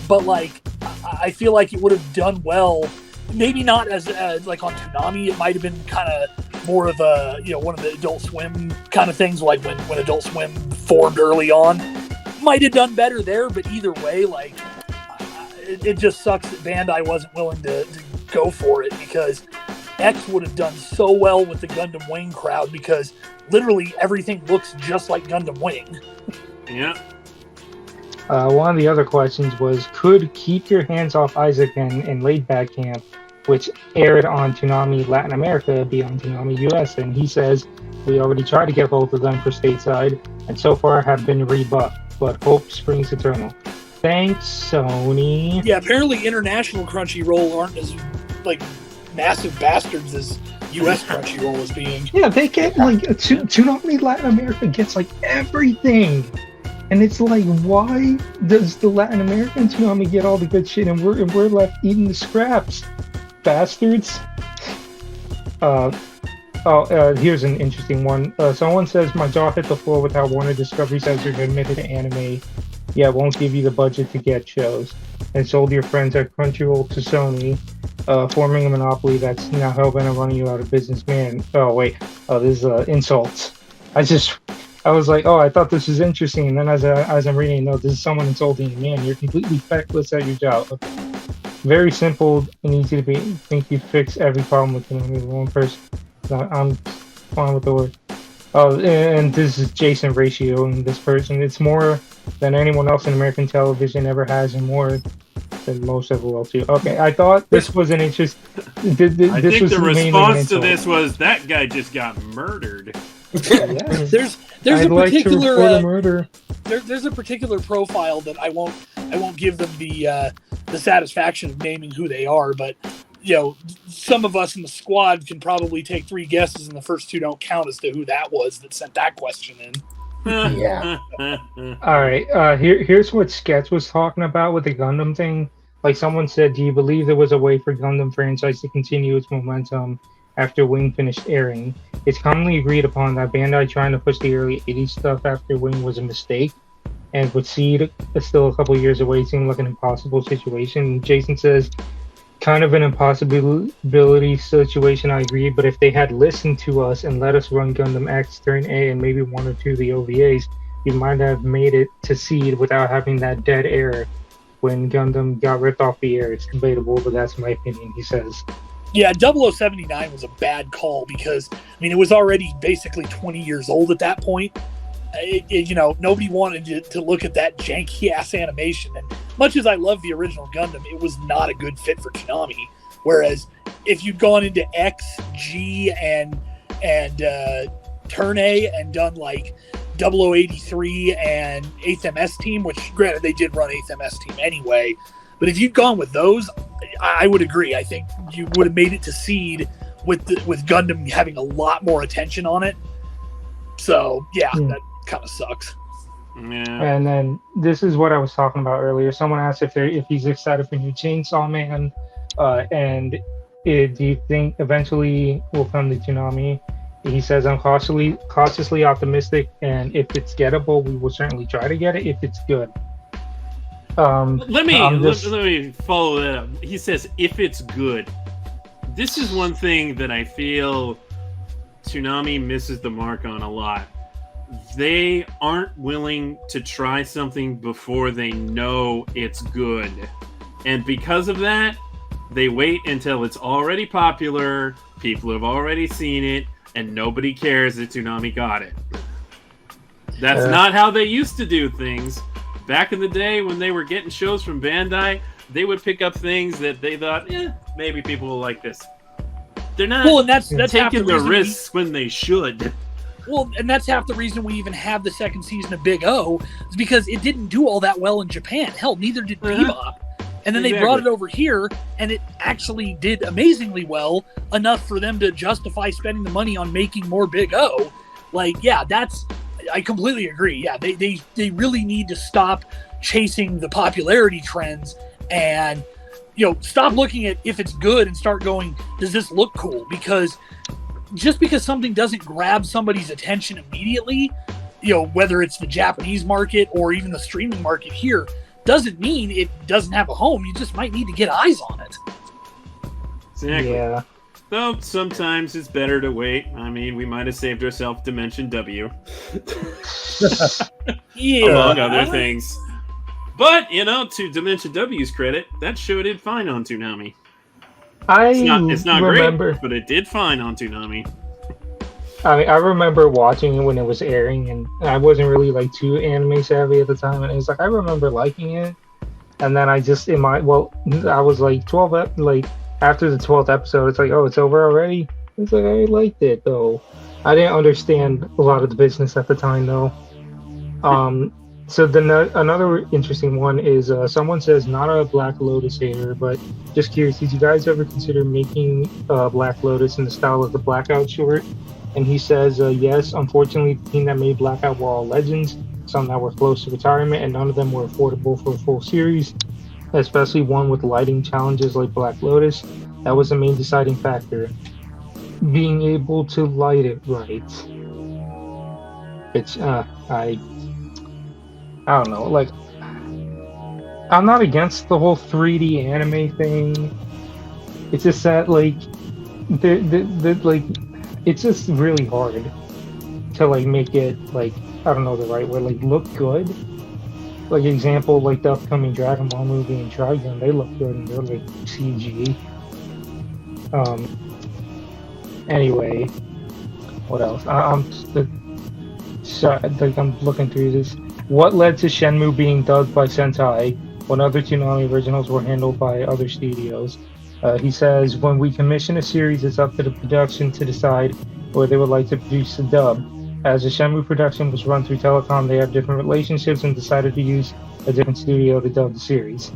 but I feel like it would have done well. Maybe not as like on Toonami. It might have been kind of more of a one of the Adult Swim kind of things, like when Adult Swim formed early on. Might have done better there, but either way, it just sucks that Bandai wasn't willing to go for it, because X would have done so well with the Gundam Wing crowd, because literally everything looks just like Gundam Wing. Yeah. One of the other questions was, could Keep Your Hands Off Isaac and Laid Back Camp, which aired on Toonami Latin America, be on Toonami US? And he says, we already tried to get both of them for stateside, and so far have been rebuffed, but hope springs eternal. Thanks, Sony. Yeah, apparently international Crunchyroll aren't as massive bastards as US Crunchyroll is being. Yeah, they get Toonami Latin America gets everything. And it's why does the Latin American Toonami get all the good shit and we're left eating the scraps? Bastards. Here's an interesting one. Someone says, my jaw hit the floor with how Warner Discovery says they're committed to anime, yet won't give you the budget to get shows, and sold your friends at Crunchyroll to Sony, forming a monopoly that's now hell-bent on running you out of business, man. Oh, wait. Oh, this is insults. I was like, I thought this was interesting, and then as I'm reading, no, this is someone insulting you. Man, you're completely feckless at your job. Very simple and easy to be. Think you fix every problem with one person. I'm fine with the word. Oh, and this is Jason ratioing this person. It's more than anyone else in American television ever has, and more than most of the world too. Okay, I thought this was an interest. I think the response to this was, that guy just got murdered. Yeah. There's I'd a particular like to murder. There's a particular profile that I won't give them the satisfaction of naming who they are, but some of us in the squad can probably take 3 guesses, and the first 2 don't count as to who that was that sent that question in. Yeah. All right. Here's what Sketch was talking about with the Gundam thing. Someone said, do you believe there was a way for Gundam franchise to continue its momentum after Wing finished airing? It's commonly agreed upon that Bandai trying to push the early 80s stuff after Wing was a mistake, and with Seed still a couple years away, seemed like an impossible situation. Jason says, kind of an impossibility situation, I agree, but if they had listened to us and let us run Gundam X, Turn A, and maybe 1 or 2 of the OVAs, we might have made it to Seed without having that dead air when Gundam got ripped off the air. It's debatable, but that's my opinion, he says. Yeah, 0079 was a bad call because, it was already basically 20 years old at that point. Nobody wanted to look at that janky-ass animation. And much as I love the original Gundam, it was not a good fit for Toonami. Whereas if you'd gone into X, G, and Turn A and done 0083 and 8th MS Team, which granted they did run 8th MS Team anyway, But if you'd gone with those, I would agree. I think you would have made it to seed with Gundam having a lot more attention on it. So yeah, that kind of sucks. Yeah. And then this is what I was talking about earlier. Someone asked if he's excited for new Chainsaw Man, and do you think eventually will come to Toonami? He says, I'm cautiously optimistic, and if it's gettable, we will certainly try to get it if it's good. Let me follow that up. He says, if it's good. This is one thing that I feel Toonami misses the mark on a lot. They aren't willing to try something before they know it's good. And because of that, they wait until it's already popular, people have already seen it, and nobody cares that Toonami got it. That's not how they used to do things. Back in the day when they were getting shows from Bandai, they would pick up things that they thought, maybe people will like this. They're not and that's taking the risks when they should. Well, and that's half the reason we even have the second season of Big O, is because it didn't do all that well in Japan. Hell, neither did Bebop. And then they brought it over here, and it actually did amazingly well, enough for them to justify spending the money on making more Big O. I completely agree. Yeah, they really need to stop chasing the popularity trends and, stop looking at if it's good and start going, does this look cool? Because just because something doesn't grab somebody's attention immediately, whether it's the Japanese market or even the streaming market here, doesn't mean it doesn't have a home. You just might need to get eyes on it. Exactly. Yeah. Though sometimes it's better to wait. I mean, we might have saved ourselves Dimension W. Among other things. But, to Dimension W's credit, that show did fine on Toonami. It's not great, but it did fine on Toonami. I remember watching it when it was airing, and I wasn't really too anime savvy at the time, and it was I remember liking it, and then I was 12 after the 12th episode, it's it's over already. It's I liked it though. I didn't understand a lot of the business at the time though. So another interesting one is someone says, not a Black Lotus hater, but just curious, did you guys ever consider making Black Lotus in the style of the Blackout short? And he says, yes, unfortunately, the team that made Blackout were all legends, some that were close to retirement, and none of them were affordable for a full series, especially one with lighting challenges like Black Lotus. That was the main deciding factor. Being able to light it right. It's, I don't know, I'm not against the whole 3D anime thing. It's just that, it's just really hard to, make it, I don't know the right word, look good. Example, the upcoming Dragon Ball movie and Trigun, they look good and they're, CG. Anyway, what else? I'm looking through this. What led to Shenmue being dubbed by Sentai when other Toonami originals were handled by other studios? He says, when we commission a series, it's up to the production to decide where they would like to produce the dub. As the Shenmue production was run through Telecom, they have different relationships and decided to use a different studio to dub the series.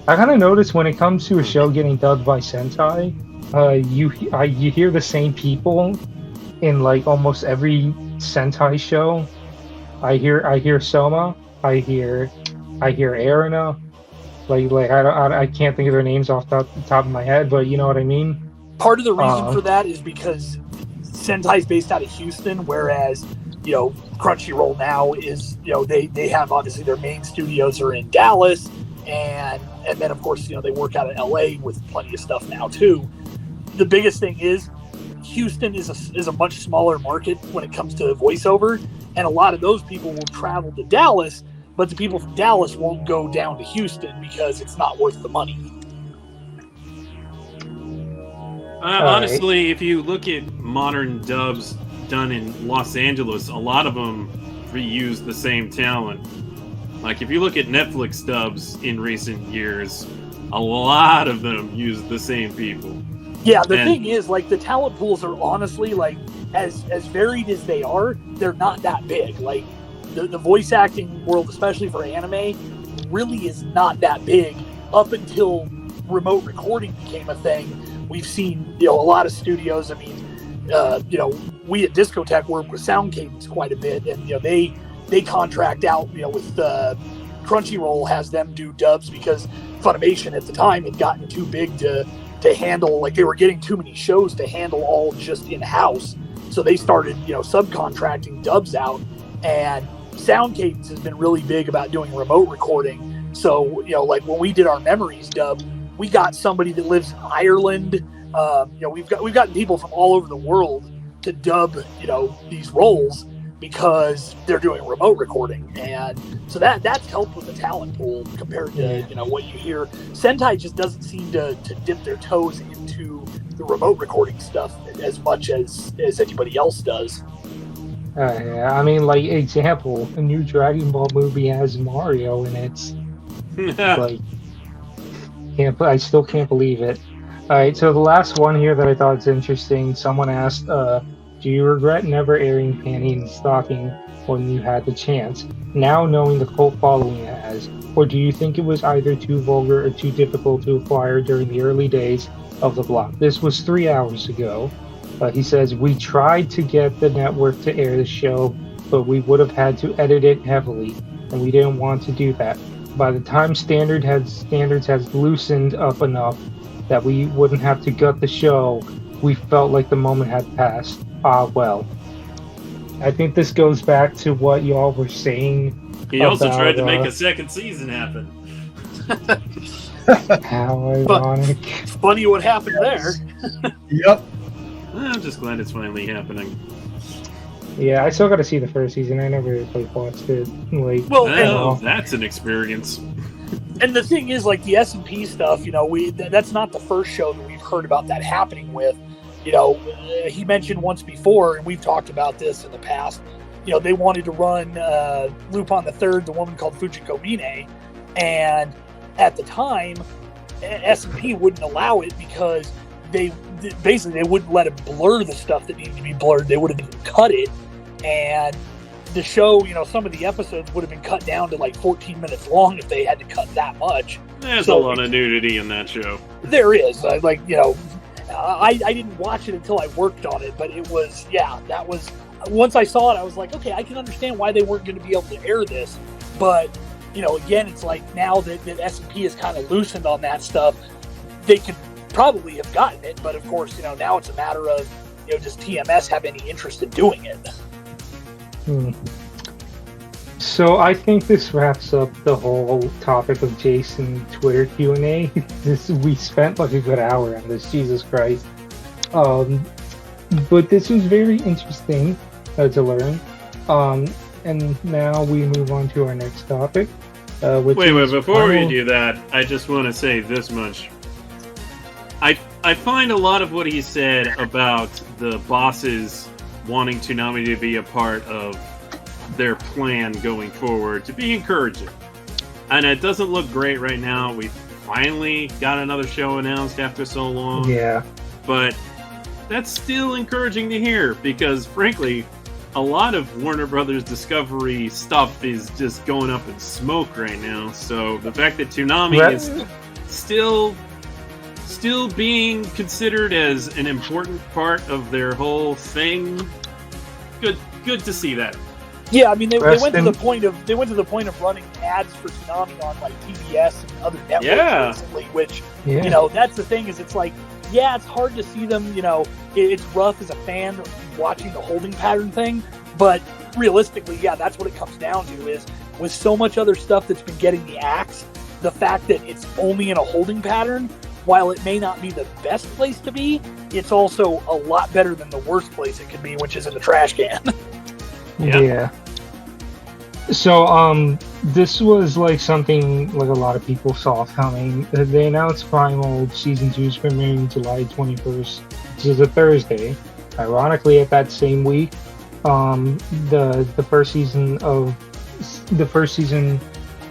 I kind of noticed when it comes to a show getting dubbed by Sentai, you hear the same people in almost every Sentai show. I hear Soma, I hear Erina, I can't think of their names off the top of my head, but you know what I mean? Part of the reason for that is because Sentai's based out of Houston, whereas, Crunchyroll now is, they have obviously their main studios are in Dallas, and then of course, they work out of LA with plenty of stuff now too. The biggest thing is Houston is a much smaller market when it comes to voiceover, and a lot of those people will travel to Dallas, but the people from Dallas won't go down to Houston because it's not worth the money. Honestly, if you look at modern dubs done in Los Angeles, a lot of them reuse the same talent. If you look at Netflix dubs in recent years, a lot of them use the same people. Yeah, the thing is, the talent pools are honestly, as varied as they are, they're not that big. The voice acting world, especially for anime, really is not that big up until remote recording became a thing, we've seen, a lot of studios. I mean, we at Discotech work with Sound Cadence quite a bit, and they contract out, with Crunchyroll has them do dubs because Funimation at the time had gotten too big to handle. Like, they were getting too many shows to handle all just in house, so they started subcontracting dubs out. And Sound Cadence has been really big about doing remote recording. So like when we did our Memories dub, we got somebody that lives in Ireland. We've gotten people from all over the world to dub these roles because they're doing remote recording, and so that's helped with the talent pool compared to what you hear. Sentai just doesn't seem to dip their toes into the remote recording stuff as much as anybody else does. Yeah, I mean, like, example, a new Dragon Ball movie has Mario in it. Like, I still can't believe it. Alright, so the last one here that I thought was interesting, someone asked, do you regret never airing Panty and Stocking when you had the chance, now knowing the cult following it has? Or do you think it was either too vulgar or too difficult to acquire during the early days of the block? This was 3 hours ago. He says, we tried to get the network to air the show, but we would have had to edit it heavily, and we didn't want to do that. By the time standards has loosened up enough that we wouldn't have to gut the show, we felt like the moment had passed. Well. I think this goes back to what y'all were saying. He also tried to make a second season happen. How ironic. Funny what happened there. Yep. I'm just glad it's finally happening. Yeah, I still got to see the first season. I never watched it. Well, that's an experience. And the thing is, like, the S&P stuff, that's not the first show that we've heard about that happening with. He mentioned once before, and we've talked about this in the past, they wanted to run Lupin the Third, the woman called Fujiko Mine, and at the time, S&P wouldn't allow it because they wouldn't let him blur the stuff that needed to be blurred. They would have cut it, and the show, some of the episodes would have been cut down to like 14 minutes long if they had to cut that much. There's a lot of nudity in that show. There is. I didn't watch it until I worked on it, but it was, that was, once I saw it, I was like, okay, I can understand why they weren't going to be able to air this. But, again, it's like now that S&P is kind of loosened on that stuff, they could probably have gotten it, but of course, now it's a matter of, does TMS have any interest in doing it? So I think this wraps up the whole topic of Jason Twitter Q&A. We spent like a good hour on this, Jesus Christ. But this was very interesting to learn. And now we move on to our next topic. Wait, before we do that, I just want to say this much. I find a lot of what he said about the bosses wanting Toonami to be a part of their plan going forward to be encouraging. And it doesn't look great right now. We finally got another show announced after so long. Yeah. But that's still encouraging to hear because, frankly, a lot of Warner Brothers Discovery stuff is just going up in smoke right now. So the fact that Toonami is still being considered as an important part of their whole thing, good to see that. Yeah, I mean they went to the point of running ads for Toonami on like TBS and other networks recently, which that's the thing is it's like it's hard to see them. It's rough as a fan watching the holding pattern thing, but realistically, that's what it comes down to is with so much other stuff that's been getting the axe, the fact that it's only in a holding pattern, while it may not be the best place to be, it's also a lot better than the worst place it could be, which is in a trash can. Yeah. So, this was like something like a lot of people saw coming. They announced Primal Season 2's premiering July 21st, which is a Thursday. Ironically, at that same week, the first season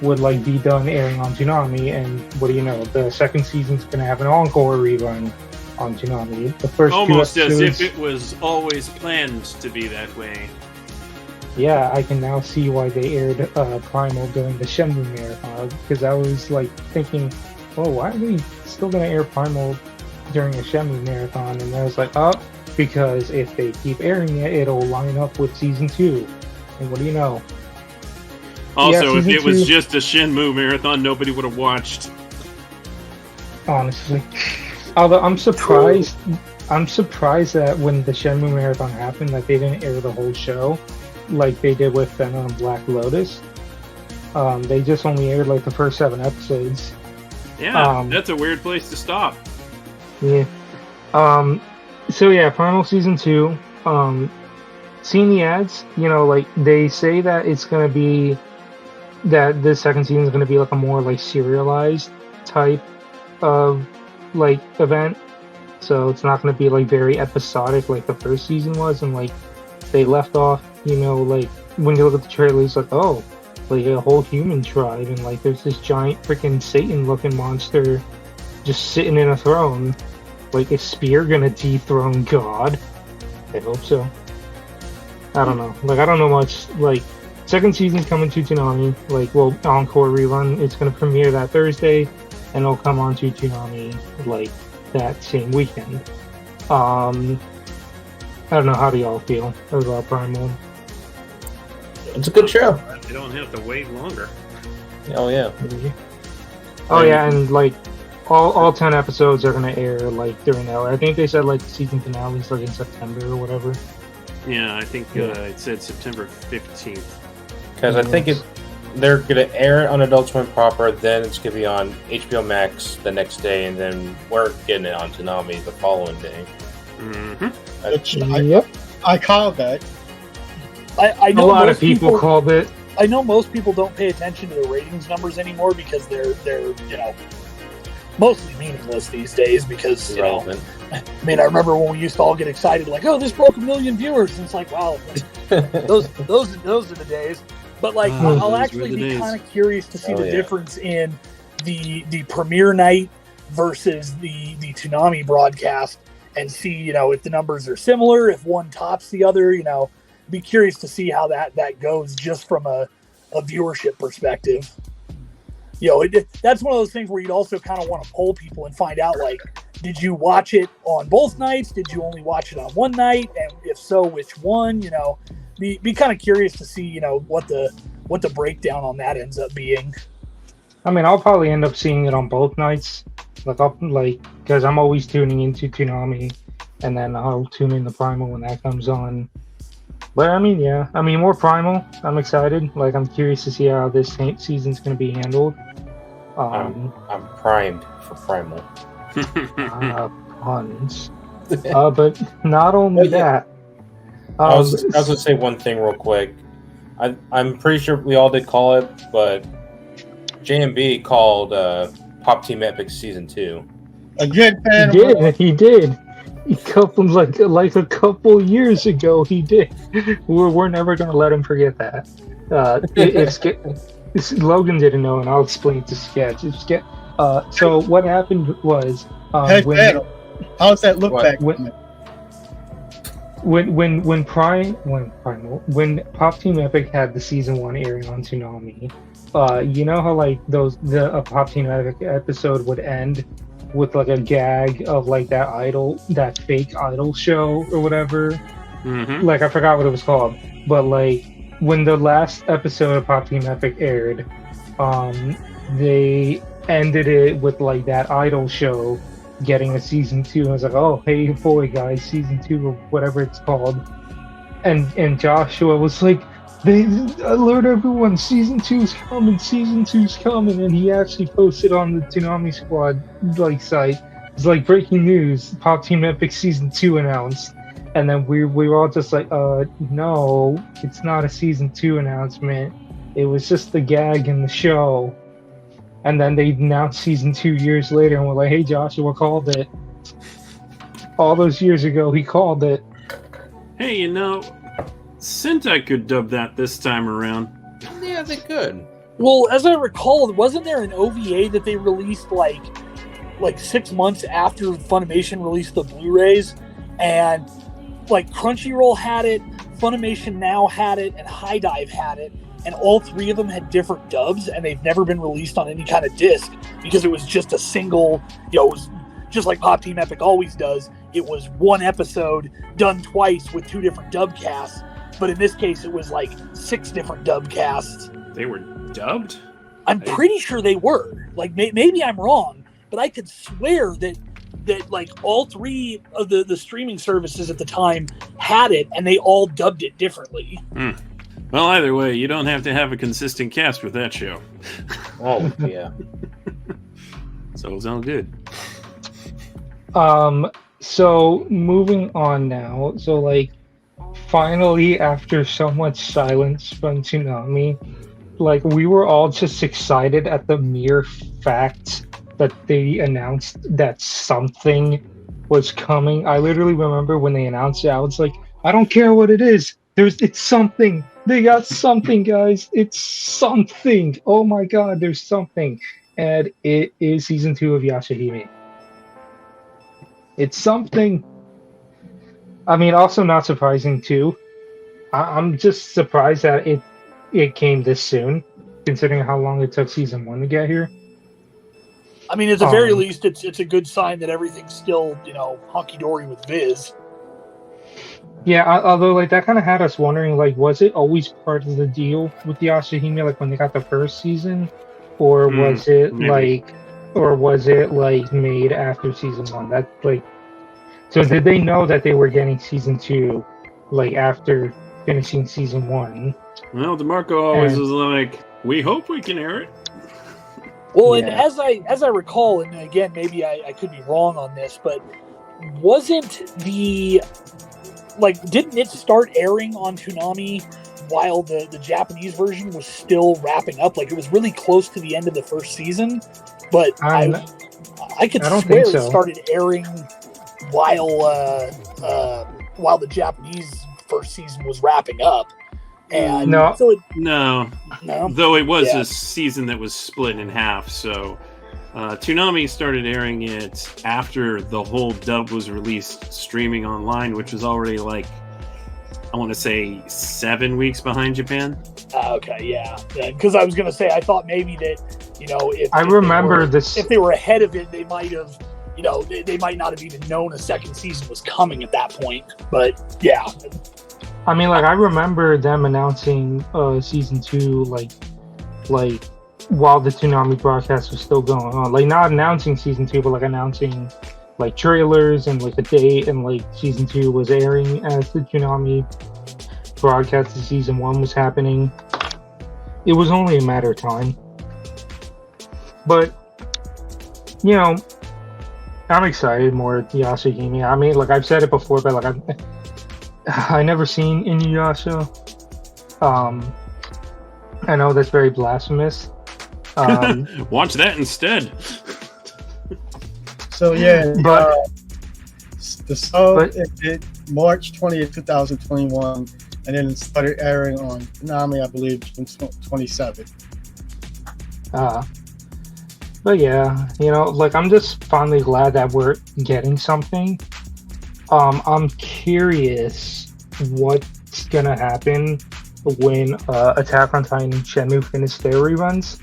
would like be done airing on Toonami, and what do you know? The second season's gonna have an encore rerun on Toonami. The first almost two episodes, as if it was always planned to be that way. Yeah, I can now see why they aired Primal during the Shenmue marathon, because I was like thinking, "Oh, why are we still gonna air Primal during a Shenmue marathon?" And I was like, "Oh, because if they keep airing it, it'll line up with season 2." And what do you know? Also, if season it was 2 just a Shenmue marathon, nobody would have watched. honestly. Although I'm surprised that when the Shenmue marathon happened, that they didn't air the whole show, like they did with Venom and Black Lotus. They just only aired like the first 7 episodes. Yeah, that's a weird place to stop. Yeah. So yeah, Primal season 2. Seeing the ads, like they say that it's gonna be that this second season is gonna be like a more like serialized type of like event. So it's not gonna be like very episodic like the first season was, and like they left off, like when you look at the trailer, it's like, oh, like a whole human tribe, and like there's this giant freaking Satan-looking monster just sitting in a throne. Like, is Spear gonna dethrone God? I hope so. I don't know. Like, I don't know much. Like, second season's coming to Toonami. Like, well, Encore rerun. It's gonna premiere that Thursday, and it'll come on to Toonami like that same weekend. I don't know. How do y'all feel about Primal? It's a good show. You don't have to wait longer. Oh yeah. Oh yeah, and like all 10 episodes are gonna air like during that. I think they said like season finales like in September or whatever. Yeah, I think it said September 15th. Because I think they're gonna air it on Adult Swim proper, then it's gonna be on HBO Max the next day, and then we're getting it on Toonami the following day. Mm-hmm. Yep. I called that. I know A lot most of people called it. I know most people don't pay attention to the ratings numbers anymore because they're mostly meaningless these days because Irrelevant. I mean, I remember when we used to all get excited like, oh, this broke 1 million viewers, and it's like, wow, those are the days. But like, I'll actually be kind of curious to see the difference in the premiere night versus the Toonami broadcast, and see if the numbers are similar, if one tops the other. Be curious to see how that goes just from a viewership perspective. That's one of those things where you'd also kind of want to poll people and find out, like, did you watch it on both nights? Did you only watch it on one night? And if so, which one? Be kind of curious to see, what the breakdown on that ends up being. I mean, I'll probably end up seeing it on both nights, because I'm always tuning into Toonami, and then I'll tune in the Primal when that comes on. But I mean, more Primal. I'm excited. Like, I'm curious to see how this season's going to be handled. I'm primed for Primal. Puns. But not only that. I was going to say one thing real quick. I'm pretty sure we all did call it, but JMB called Pop Team Epic Season 2. A good fan. He did. A couple years ago, he did. We're never gonna let him forget that. If Logan didn't know, and I'll explain it to Sketch. So what happened was how's that look back? When Pop Team Epic had the season 1 airing on Toonami, you know how like the Pop Team Epic episode would end with like a gag of like that fake idol show or whatever. Mm-hmm. Like, I forgot what it was called, but like when the last episode of Pop Team Epic aired, they ended it with like that idol show getting a season 2. And I was like, oh, hey boy guys, season 2 or whatever it's called. And Joshua was like, they alert everyone, season 2's coming, and he actually posted on the Toonami Squad site. It's like, breaking news, Pop Team Epic season 2 announced. And then we were all just like, no, it's not a season 2 announcement. It was just the gag in the show. And then they announced season 2 years later, and we're like, hey, Joshua called it. All those years ago, he called it. Hey, Sentai could dub that this time around. Yeah, they could. Well, as I recall, wasn't there an OVA that they released like 6 months after Funimation released the Blu-rays, and like Crunchyroll had it, Funimation Now had it, and High Dive had it, and all 3 of them had different dubs, and they've never been released on any kind of disc because it was just a single, it was just like Pop Team Epic always does. It was one episode done twice with 2 different dub casts, but in this case, it was like 6 different dub casts. They were dubbed? I'm pretty sure they were. Like, maybe I'm wrong, but I could swear that like all 3 of the streaming services at the time had it, and they all dubbed it differently. Well, either way, you don't have to have a consistent cast with that show. Oh, yeah. So it's all good. So moving on now. So like, finally, after so much silence from Toonami, like we were all just excited at the mere fact that they announced that something was coming. I literally remember when they announced it, I was like, I don't care what it is. It's something. They got something, guys. It's something. Oh my god, there's something. And it is season 2 of Yashahime. It's something. I mean, also not surprising too. I'm just surprised that it came this soon, considering how long it took season 1 to get here. I mean, at the very least, it's a good sign that everything's still, hunky dory with Viz. Yeah, although like that kind of had us wondering, like, was it always part of the deal with the Yashahime, like when they got the first season, or was it maybe. like made after season 1? That like, so did they know that they were getting season 2, like after finishing season 1? Well, DeMarco always was like, we hope we can air it. Well, and as I recall, and again, maybe I could be wrong on this, but wasn't didn't it start airing on Toonami while the Japanese version was still wrapping up? Like, it was really close to the end of the first season, but I could swear it started airing while the Japanese first season was wrapping up. And No. Though it was a season that was split in half, so Toonami started airing it after the whole dub was released streaming online, which was already like, I want to say 7 weeks behind Japan. Okay, yeah. Because I was going to say, I thought maybe that, if they were ahead of it, they might have, they might not have even known a second season was coming at that point. But yeah. I mean, like, I remember them announcing season 2, like while the Toonami broadcast was still going on. Like, not announcing season 2, but like announcing like trailers and like a date, and like season 2 was airing as the Toonami broadcast of season 1 was happening. It was only a matter of time. But, I'm excited more at Yashahime. I mean, like, I've said it before, but like, I never seen Inuyasha. I know that's very blasphemous. Watch that instead. So yeah, but the sub it March 20th, 2021, and then it started airing on Toonami, I believe, June 27th. But yeah, like, I'm just finally glad that we're getting something. I'm curious what's gonna happen when Attack on Titan and Shenmue finish their reruns.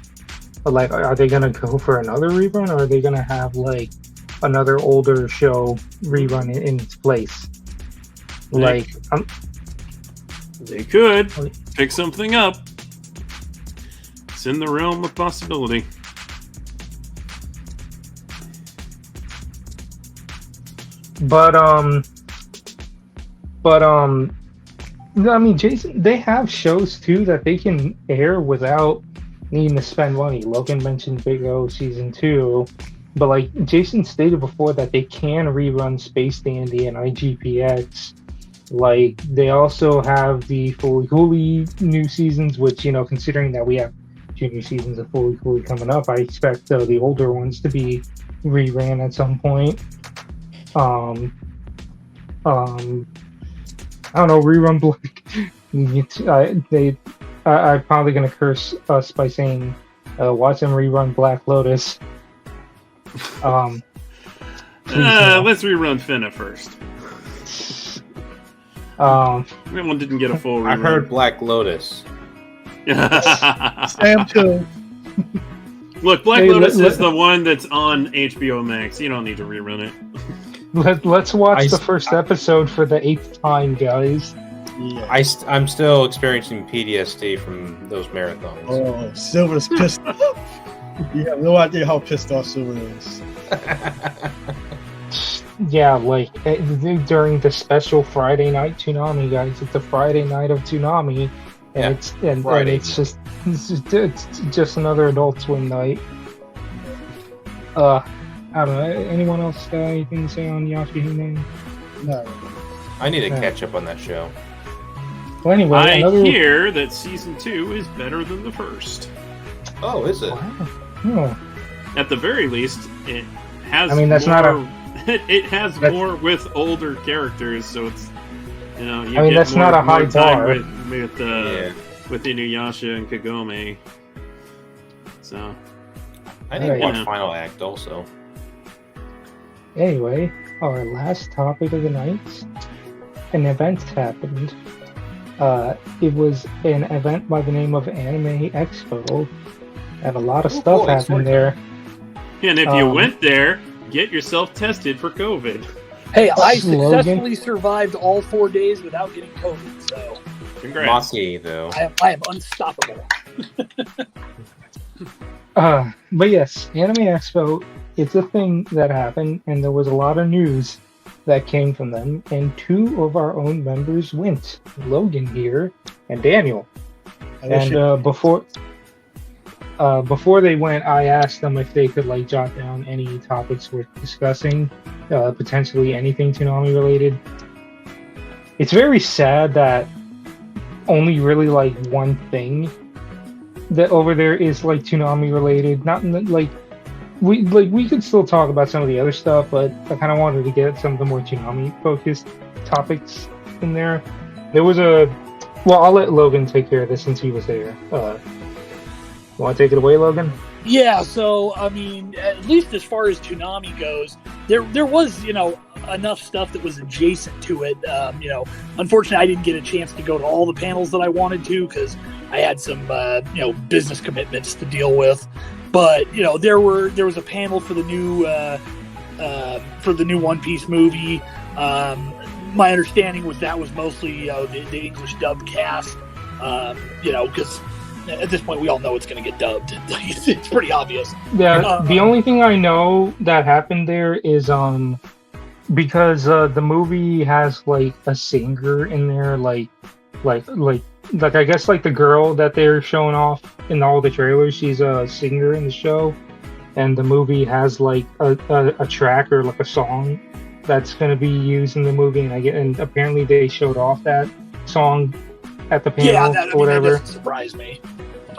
Like, are they gonna go for another rerun, or are they gonna have like another older show rerun in its place? Like, they could pick something up. It's in the realm of possibility. But I mean, Jason, they have shows too that they can air without needing to spend money. Logan mentioned Big O season 2, but like Jason stated before that they can rerun Space Dandy and IGPX. Like, they also have the Fooly Cooly new seasons, which, considering that we have 2 new seasons of Fooly Cooly coming up, I expect the older ones to be reran at some point. I don't know, rerun I'm probably gonna curse us by saying watch them rerun Black Lotus. Let's rerun Finna first. That one didn't get a full rerun. I heard Black Lotus. Sam too. Look, Black Hey, Lotus is the one that's on HBO Max. You don't need to rerun it. Let's watch the I- first episode for the 8th time, guys. Yeah. I'm still experiencing PTSD from those marathons. Oh, Silver's pissed off. You have no idea how pissed off Silver is. Yeah, like during the special Friday night Toonami, guys. It's the Friday night of Toonami, and Yeah, and Friday it's just another Adult Swim night. I don't know. Anyone else got anything to say on Yashahime? No. I need to Yeah. catch up on that show. Well, anyway, I another. hear that season 2 is better than the first. Oh, is it? Wow. Oh. At the very least, it has. I mean, that's more, not a- It has That's- more with older characters, so it's you know. You I mean, get that's more, not a more high time bar. with Inuyasha and Kagome. So I need to Alright. watch Final Act also. Anyway, our last topic of the night, an event happened. It was an event by the name of Anime Expo, and a lot of Oh, stuff boy, happened sorry. there. and if you Um, went there, get yourself tested for COVID. Hey, I Slogan. successfully survived all 4 days without getting COVID, so Congrats. Maki, though. I am unstoppable. But yes, Anime Expo, it's a thing that happened, and there was a lot of news that came from them, and 2 of our own members went, Logan here and Daniel. I wish And it- before they went, I asked them if they could like jot down any topics worth discussing, potentially anything Toonami related. It's very sad that only really like one thing that over there is like Toonami related. Not like we could still talk about some of the other stuff, but I kind of wanted to get some of the more Toonami focused topics in there. There was well, I'll let Logan take care of this since he was there. You want to take it away, Logan? Yeah, so I mean, at least as far as Toonami goes, there was enough stuff that was adjacent to it. Unfortunately, I didn't get a chance to go to all the panels that I wanted to because I had some business commitments to deal with. But there was a panel for the new One Piece movie. My understanding was that was mostly the English dub cast. Because at this point we all know it's going to get dubbed. It's pretty obvious. Yeah. The only thing I know that happened there is because the movie has like a singer in there, like I guess like the girl that they're showing off in all the trailers, she's a singer in the show, and the movie has like a track or like a song that's going to be used in the movie, and apparently they showed off that song at the panel or whatever. That doesn't surprise me.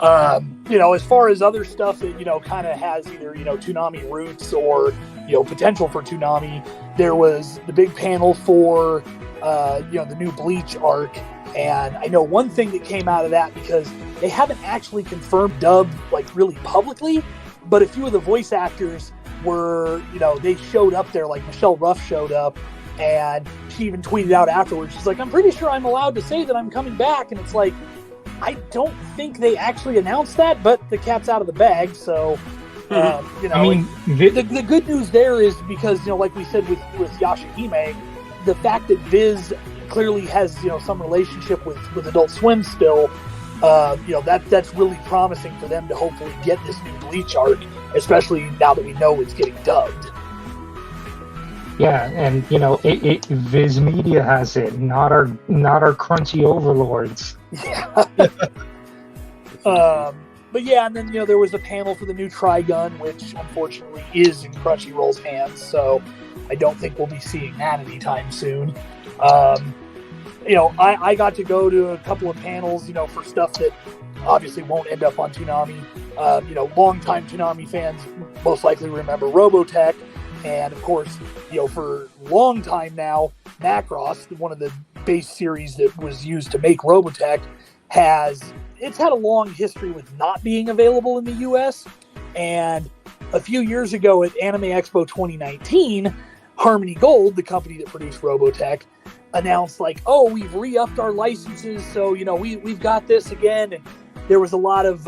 As far as other stuff that kind of has either Toonami roots or potential for Toonami, there was the big panel for the new Bleach arc, and I know one thing that came out of that, because they haven't actually confirmed dub like really publicly, but a few of the voice actors were they showed up there. Like Michelle Ruff showed up, and she even tweeted out afterwards, she's like, I'm pretty sure I'm allowed to say that I'm coming back. And it's like, I don't think they actually announced that, but the cat's out of the bag. So, I mean, the good news there is because, like we said with Yashahime, the fact that Viz clearly has, some relationship with Adult Swim still, that's really promising for them to hopefully get this new Bleach arc, especially now that we know it's getting dubbed. yeah, and Viz Media has it, not our crunchy overlords. Yeah. But yeah, and then there was a panel for the new Trigun, which unfortunately is in Crunchyroll's hands, so I don't think we'll be seeing that anytime soon. I got to go to a couple of panels, for stuff that obviously won't end up on Toonami. Longtime Toonami fans most likely remember Robotech, and of course, for a long time now, Macross, one of the base series that was used to make Robotech, it's had a long history with not being available in the US. And a few years ago at Anime Expo 2019, Harmony Gold, the company that produced Robotech, announced like, oh, we've re-upped our licenses, so we've got this again. And there was a lot of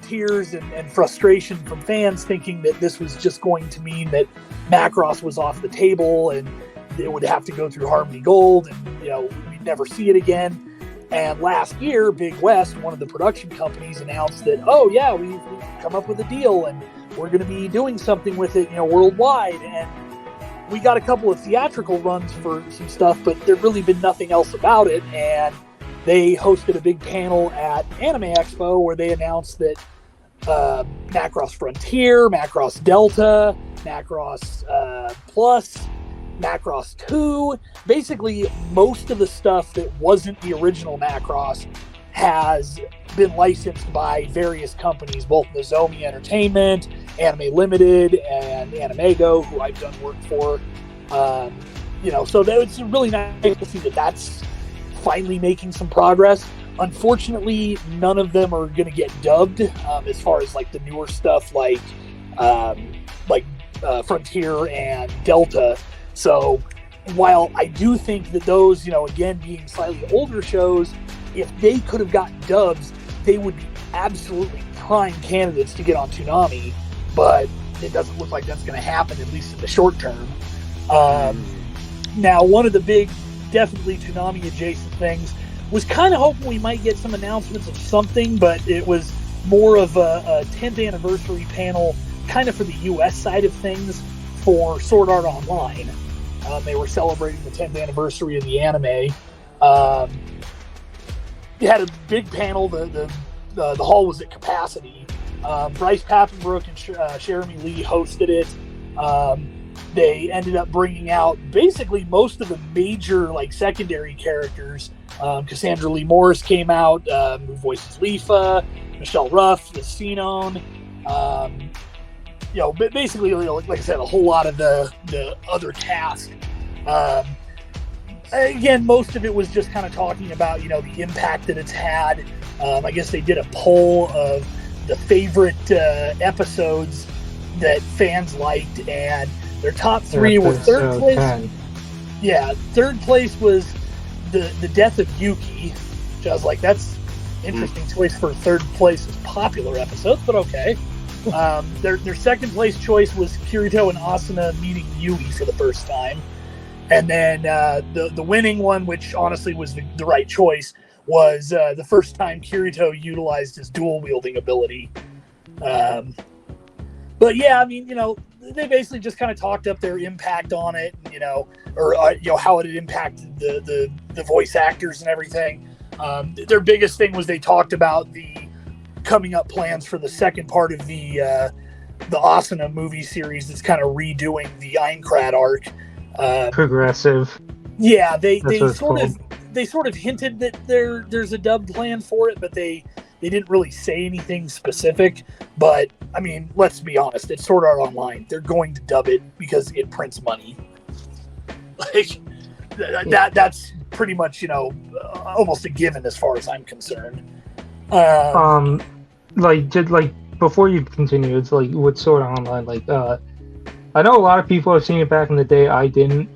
tears and frustration from fans, thinking that this was just going to mean that Macross was off the table and it would have to go through Harmony Gold, and we'd never see it again. And last year, Big West, one of the production companies, announced that, we've come up with a deal and we're going to be doing something with it, worldwide. And we got a couple of theatrical runs for some stuff, but there'd really been nothing else about it. And they hosted a big panel at Anime Expo where they announced that Macross Frontier, Macross Delta, Macross Plus, Macross 2, basically most of the stuff that wasn't the original Macross has been licensed by various companies, both Nozomi Entertainment, Anime Limited, and Animego, who I've done work for. So it's really nice to see that that's finally making some progress. Unfortunately, none of them are going to get dubbed as far as like the newer stuff like Frontier and Delta. So while I do think that those, again, being slightly older shows, if they could have gotten dubs, they would be absolutely prime candidates to get on Toonami, but it doesn't look like that's going to happen, at least in the short term. Now, one of the big, definitely Toonami adjacent things was kind of hoping we might get some announcements of something, but it was more of a 10th anniversary panel kind of for the US side of things for Sword Art Online. They were celebrating the 10th anniversary of the anime. You had a big panel. The hall was at capacity. Bryce Papenbrook and Jeremy Lee hosted it. They ended up bringing out basically most of the major secondary characters. Cassandra Lee Morris came out, who voices Leafa, Michelle Ruff, the Xenon. Basically, like I said, a whole lot of the other cast. Again, most of it was just kind of talking about, the impact that it's had. I guess they did a poll of the favorite episodes that fans liked, and their top three were third place. 10. Yeah, third place was the death of Yuki, which I was like, that's interesting choice for third place as popular episodes, but okay. Their second place choice was Kirito and Asuna meeting Yui for the first time. And then the winning one, which honestly was the right choice, was the first time Kirito utilized his dual wielding ability. But yeah, I mean, they basically just kind of talked up their impact on it, or how it had impacted the voice actors and everything. Their biggest thing was they talked about the coming up plans for the second part of the Asuna movie series that's kind of redoing the Aincrad arc. Progressive. Yeah, they sort of hinted that there's a dubbed plan for it, but they didn't really say anything specific. But I mean, let's be honest, it's Sword Art Online. They're going to dub it because it prints money. That's pretty much almost a given as far as I'm concerned. Before you continue, it's like with Sword Art Online, I know a lot of people have seen it back in the day. I didn't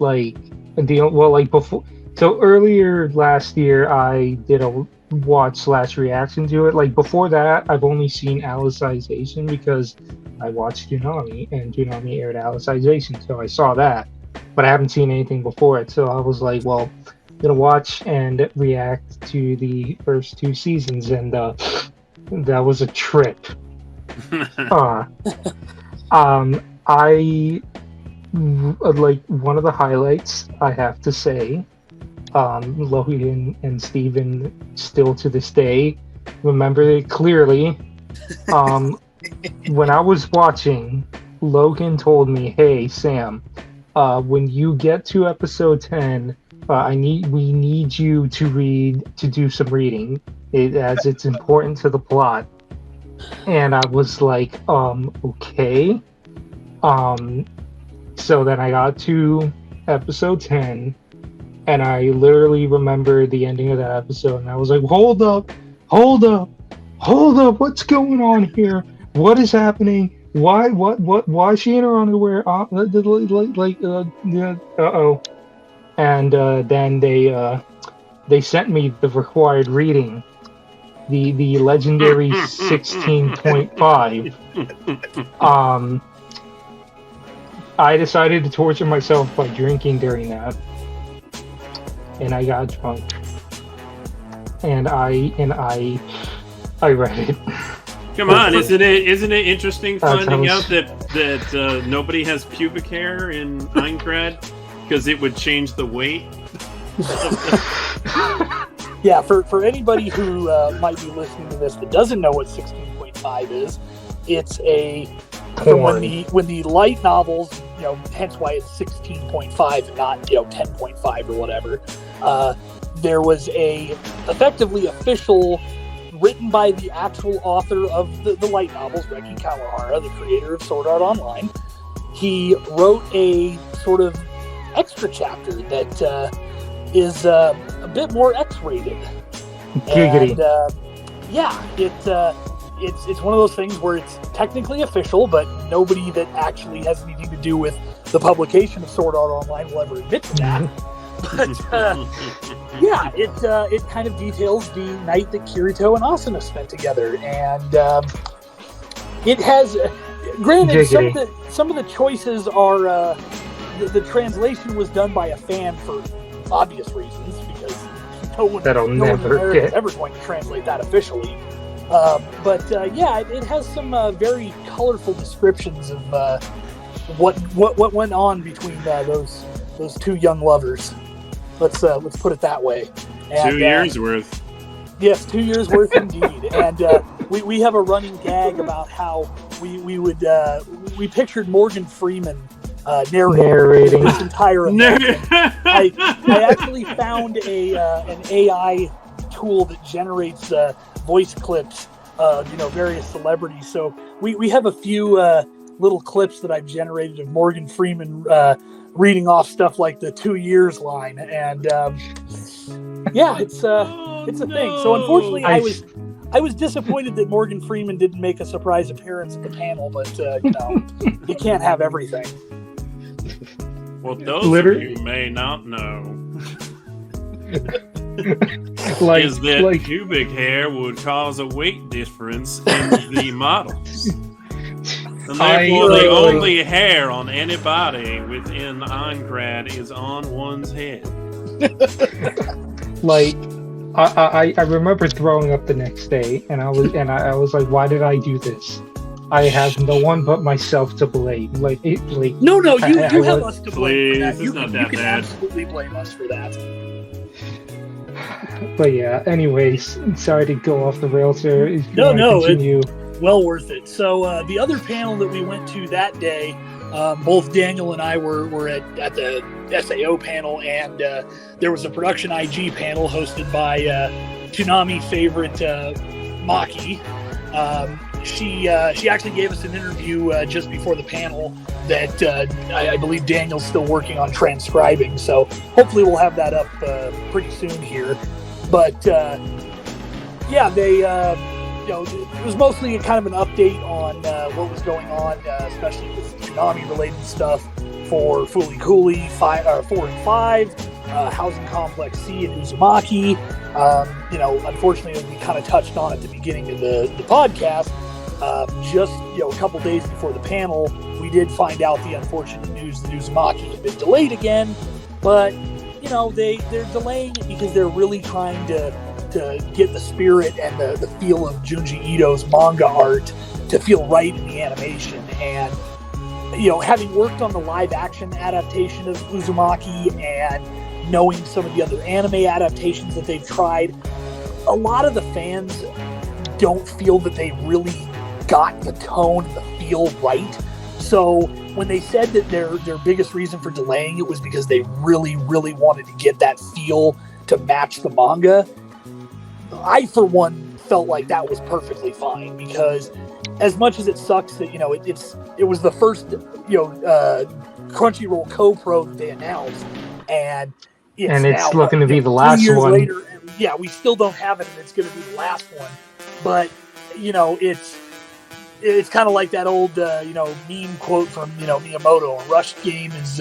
before. So earlier last year, I did a watch/reaction to it. Before that, I've only seen Alicization because I watched Toonami, and Toonami aired Alicization, so I saw that. But I haven't seen anything before it, so I was like, well, I'm gonna watch and react to the first two seasons, and that was a trip. I one of the highlights, I have to say, Logan and Steven still to this day remember it clearly. When I was watching, Logan told me, "Hey Sam, when you get to episode 10, we need you to do some reading, as it's important to the plot." And I was like, okay. So then I got to episode 10, and I literally remember the ending of that episode, and I was like, hold up, what's going on here? What is happening? Why is she in her underwear? And then they sent me the required reading, the legendary 16.5, I decided to torture myself by drinking during that, and I got drunk, and I read it. Come on, isn't it interesting finding sounds- out that nobody has pubic hair in Einkrad because it would change the weight? Yeah, for anybody who might be listening to this that doesn't know what 16.5 is, it's from when the light novels, hence why it's 16.5 and not 10.5 or whatever. There was effectively official, written by the actual author of the light novels, Reki Kawahara, the creator of Sword Art Online. He wrote a sort of extra chapter that is a bit more X-rated. Giggity. And, it's one of those things where it's technically official, but nobody that actually has anything to do with the publication of Sword Art Online will ever admit to that. But it kind of details the night that Kirito and Asuna spent together, and it has, granted, some of the choices are the translation was done by a fan for obvious reasons, because no one in America is ever going to translate that officially. It has some very colorful descriptions of what went on between those two young lovers. Let's put it that way. And, 2 years worth. Yes, 2 years worth indeed. And we have a running gag about how we pictured Morgan Freeman narrating this entire event. I actually found an AI tool that generates voice clips of various celebrities. So we have a few little clips that I've generated of Morgan Freeman reading off stuff like the 2 years line, and it's a thing. So unfortunately, I was disappointed that Morgan Freeman didn't make a surprise appearance at the panel, but you can't have everything. Well, those of you may not know is that pubic hair would cause a weight difference in the models. And therefore, the only hair on anybody within Einkrad is on one's head. I remember throwing up the next day, and I was like, why did I do this? I have no one but myself to blame. No, you have us to blame for that. You can absolutely blame us for that. But yeah, anyways, sorry to go off the rails here. It's well worth it. So the other panel that we went to that day, both Daniel and I were at the SAO panel, and there was a production IG panel hosted by Toonami favorite Maki. She actually gave us an interview just before the panel that I believe Daniel's still working on transcribing. So hopefully we'll have that up pretty soon here. But they it was mostly kind of an update on what was going on, especially with Toonami related stuff for Fooly Cooly 4 and 5, Housing Complex C and Uzumaki. Unfortunately, we kind of touched on at the beginning of the podcast. Just a couple days before the panel, we did find out the unfortunate news that Uzumaki had been delayed again. But they're delaying it because they're really trying to get the spirit and the feel of Junji Ito's manga art to feel right in the animation. And having worked on the live action adaptation of Uzumaki and knowing some of the other anime adaptations that they've tried, a lot of the fans don't feel that they really got the tone and the feel right. So when they said that their biggest reason for delaying it was because they really, really wanted to get that feel to match the manga, I, for one, felt like that was perfectly fine, because as much as it sucks that, it was the first, Crunchyroll co-pro that they announced, and it's looking to be the last 3 years one. Later, and, we still don't have it, and it's going to be the last one. But, it's kind of like that old, meme quote from, Miyamoto: a rushed game is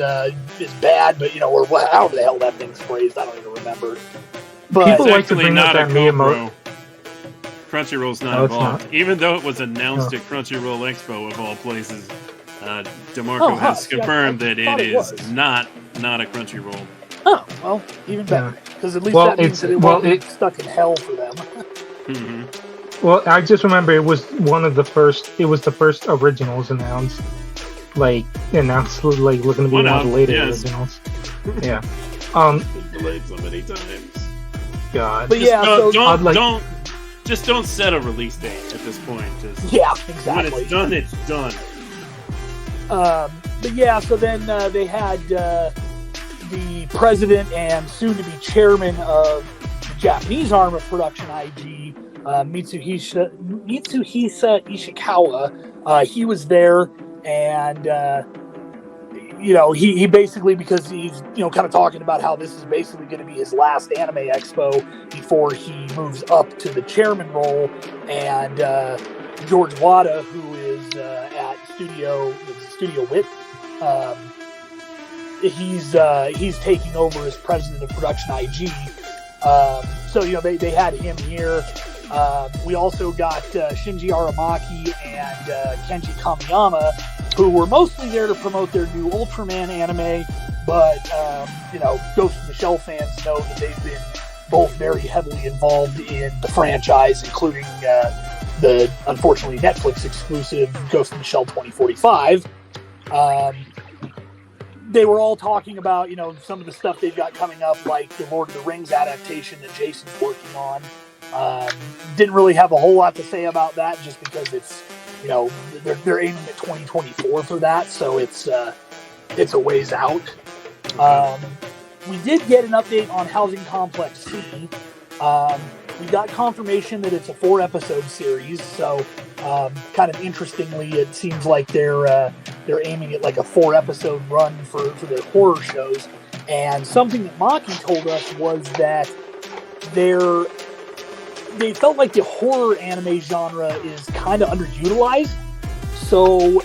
bad, but, or however the hell that thing's phrased, I don't even remember. But people like to bring up that Miyamoto. Crunchyroll's not No, it's involved. not. Even though it was announced No. at Crunchyroll Expo of all places, DeMarco has Yeah, confirmed I that thought it it is was. not a Crunchyroll. Oh, well, even better. Because at least Well, that means it's- that it well, won't be it- stuck in hell for them. Mhm. Well, I just remember it was one of the first. It was the first originals announced. Like looking to be one One of of, the later yes. originals. Yeah. Delayed so many times. God. But yeah, so I'd like- don't set a release date at this point. Just yeah, when exactly. it's done, it's done. But yeah, so then they had the president and soon-to-be chairman of the Japanese arm of production IG, Mitsuhisa Ishikawa. He was there, and he basically, because he's kind of talking about how this is basically going to be his last anime expo before he moves up to the chairman role, and George Wada, who is at Studio Wit, he's taking over as president of production IG. So they had him here. We also got Shinji Aramaki and Kenji Kamiyama, who were mostly there to promote their new Ultraman anime, but Ghost in the Shell fans know that they've been both very heavily involved in the franchise, including the unfortunately Netflix exclusive Ghost in the Shell 2045. They were all talking about some of the stuff they've got coming up, like the Lord of the Rings adaptation that Jason's working on. Didn't really have a whole lot to say about that, just because it's they're aiming at 2024 for that, so it's a ways out. We did get an update on Housing Complex C. We got confirmation that it's a 4-episode series, so kind of interestingly, it seems like they're aiming at like a 4-episode run for their horror shows. And something that Maki told us was that they felt like the horror anime genre is kind of underutilized. So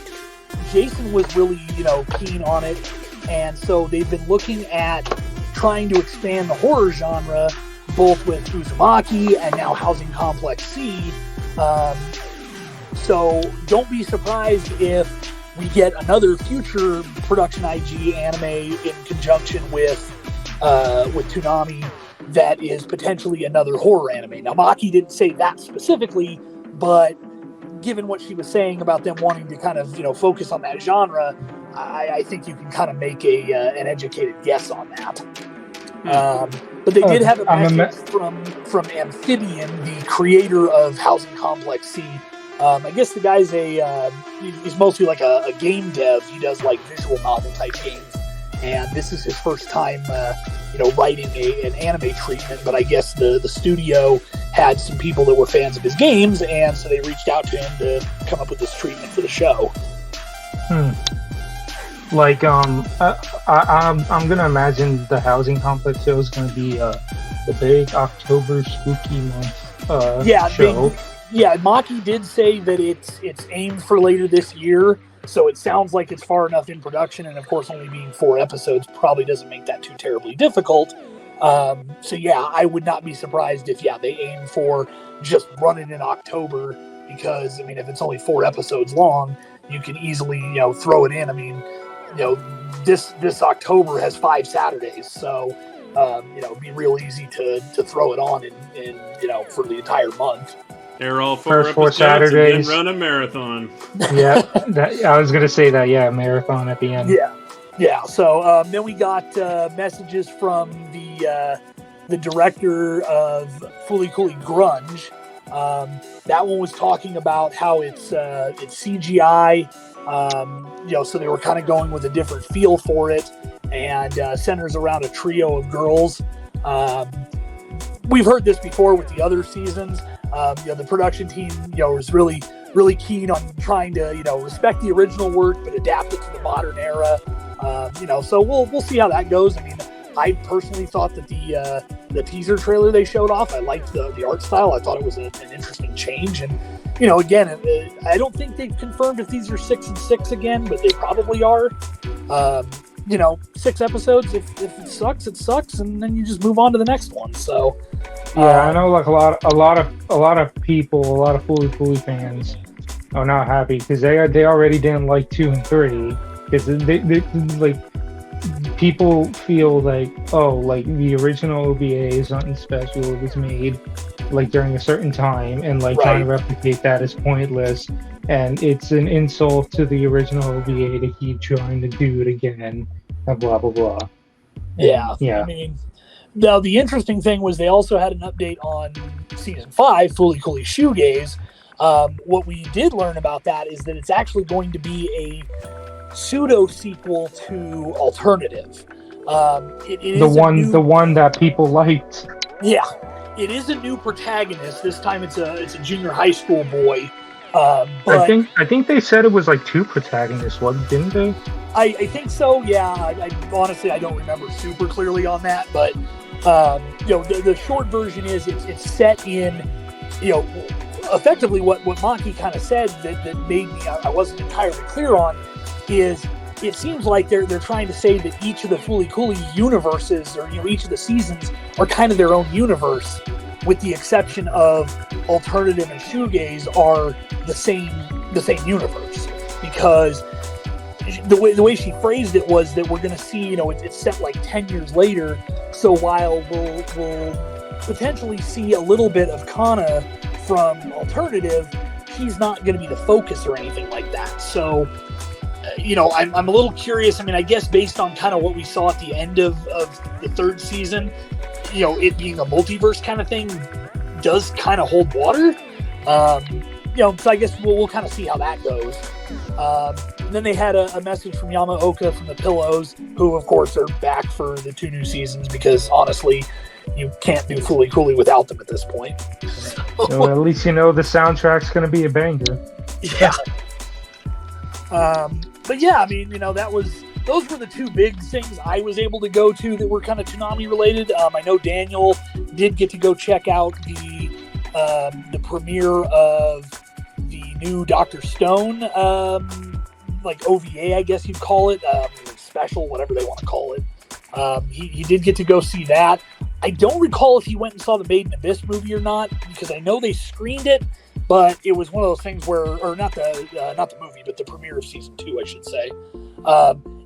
Jason was really, keen on it. And so they've been looking at trying to expand the horror genre, both with Uzumaki and now Housing Complex C. So don't be surprised if we get another future production IG anime in conjunction with Toonami that is potentially another horror anime. Now, Maki didn't say that specifically, but given what she was saying about them wanting to kind of focus on that genre, I think you can kind of make an educated guess on that. But they did have a message from Amphibian, the creator of Housing Complex C. I guess the guy's he's mostly like a game dev. He does like visual novel type games, and this is his first time, writing an anime treatment. But I guess the studio had some people that were fans of his games, and so they reached out to him to come up with this treatment for the show. Like I'm gonna imagine the Housing Complex show is gonna be the big October spooky month show. Maki did say that it's aimed for later this year, so it sounds like it's far enough in production, and of course only being 4 episodes probably doesn't make that too terribly difficult. So yeah, I would not be surprised if they aim for just running in October, because if it's only 4 episodes long, you can easily throw it in. This October has 5 Saturdays, so it'd be real easy to throw it on in for the entire month. Air all 4 First 4 episodes Saturdays. and then run a marathon. Yeah, I was gonna say that. Yeah, marathon at the end. Yeah. So then we got messages from the director of Fooly Cooly Grunge. That one was talking about how it's CGI. So they were kind of going with a different feel for it, and centers around a trio of girls. We've heard this before with the other seasons. The production team, was really, really keen on trying to, respect the original work but adapt it to the modern era. So we'll see how that goes. I personally thought that the teaser trailer they showed off, I liked the art style. I thought it was an interesting change, and again, I don't think they've confirmed if these are 6 and 6 again, but they probably are. 6 episodes. If it sucks, it sucks, and then you just move on to the next one. So Yeah, I know like a lot of people, a lot of Fooly fans are not happy because they already didn't like 2 and 3 because they like people feel like, oh, like the original OVA is nothing special. It was made like during a certain time, and like trying to replicate that is pointless, and it's an insult to the original OVA to keep trying to do it again, and blah blah blah. Yeah. Yeah. I mean, now the interesting thing was they also had an update on season 5, Fooly Cooly Shoegaze. What we did learn about that is that it's actually going to be a pseudo sequel to Alternative. It is the one that people liked. Yeah, it is a new protagonist. This time it's a junior high school boy. But I think they said it was like 2 protagonists, didn't they? I think so. Yeah. I honestly I don't remember super clearly on that, but the short version is it's set in effectively what Maki kind of said that made me I wasn't entirely clear on is it seems like they're trying to say that each of the Fooly Cooly universes or each of the seasons are kind of their own universe, with the exception of Alternative and Shoegaze are the same universe, because the way she phrased it was that we're going to see it's set like 10 years later, so while we'll potentially see a little bit of Kana from Alternative, he's not going to be the focus or anything like that. So I'm a little curious. I mean, I guess based on kind of what we saw at the end of the 3rd season, it being a multiverse kind of thing does kind of hold water. So I guess we'll kind of see how that goes. And then they had a message from Yamaoka from the Pillows, who of course are back for the 2 new seasons because honestly, you can't do Fooly Cooly without them at this point. So at least the soundtrack's going to be a banger. Yeah. But yeah, I mean, those were the 2 big things I was able to go to that were kind of Toonami related. I know Daniel did get to go check out the premiere of the new Dr. Stone, like OVA, I guess you'd call it, special, whatever they want to call it. He did get to go see that. I don't recall if he went and saw the Made in Abyss movie or not, because I know they screened it, but it was one of those things where, or not the movie, but the premiere of season 2, I should say.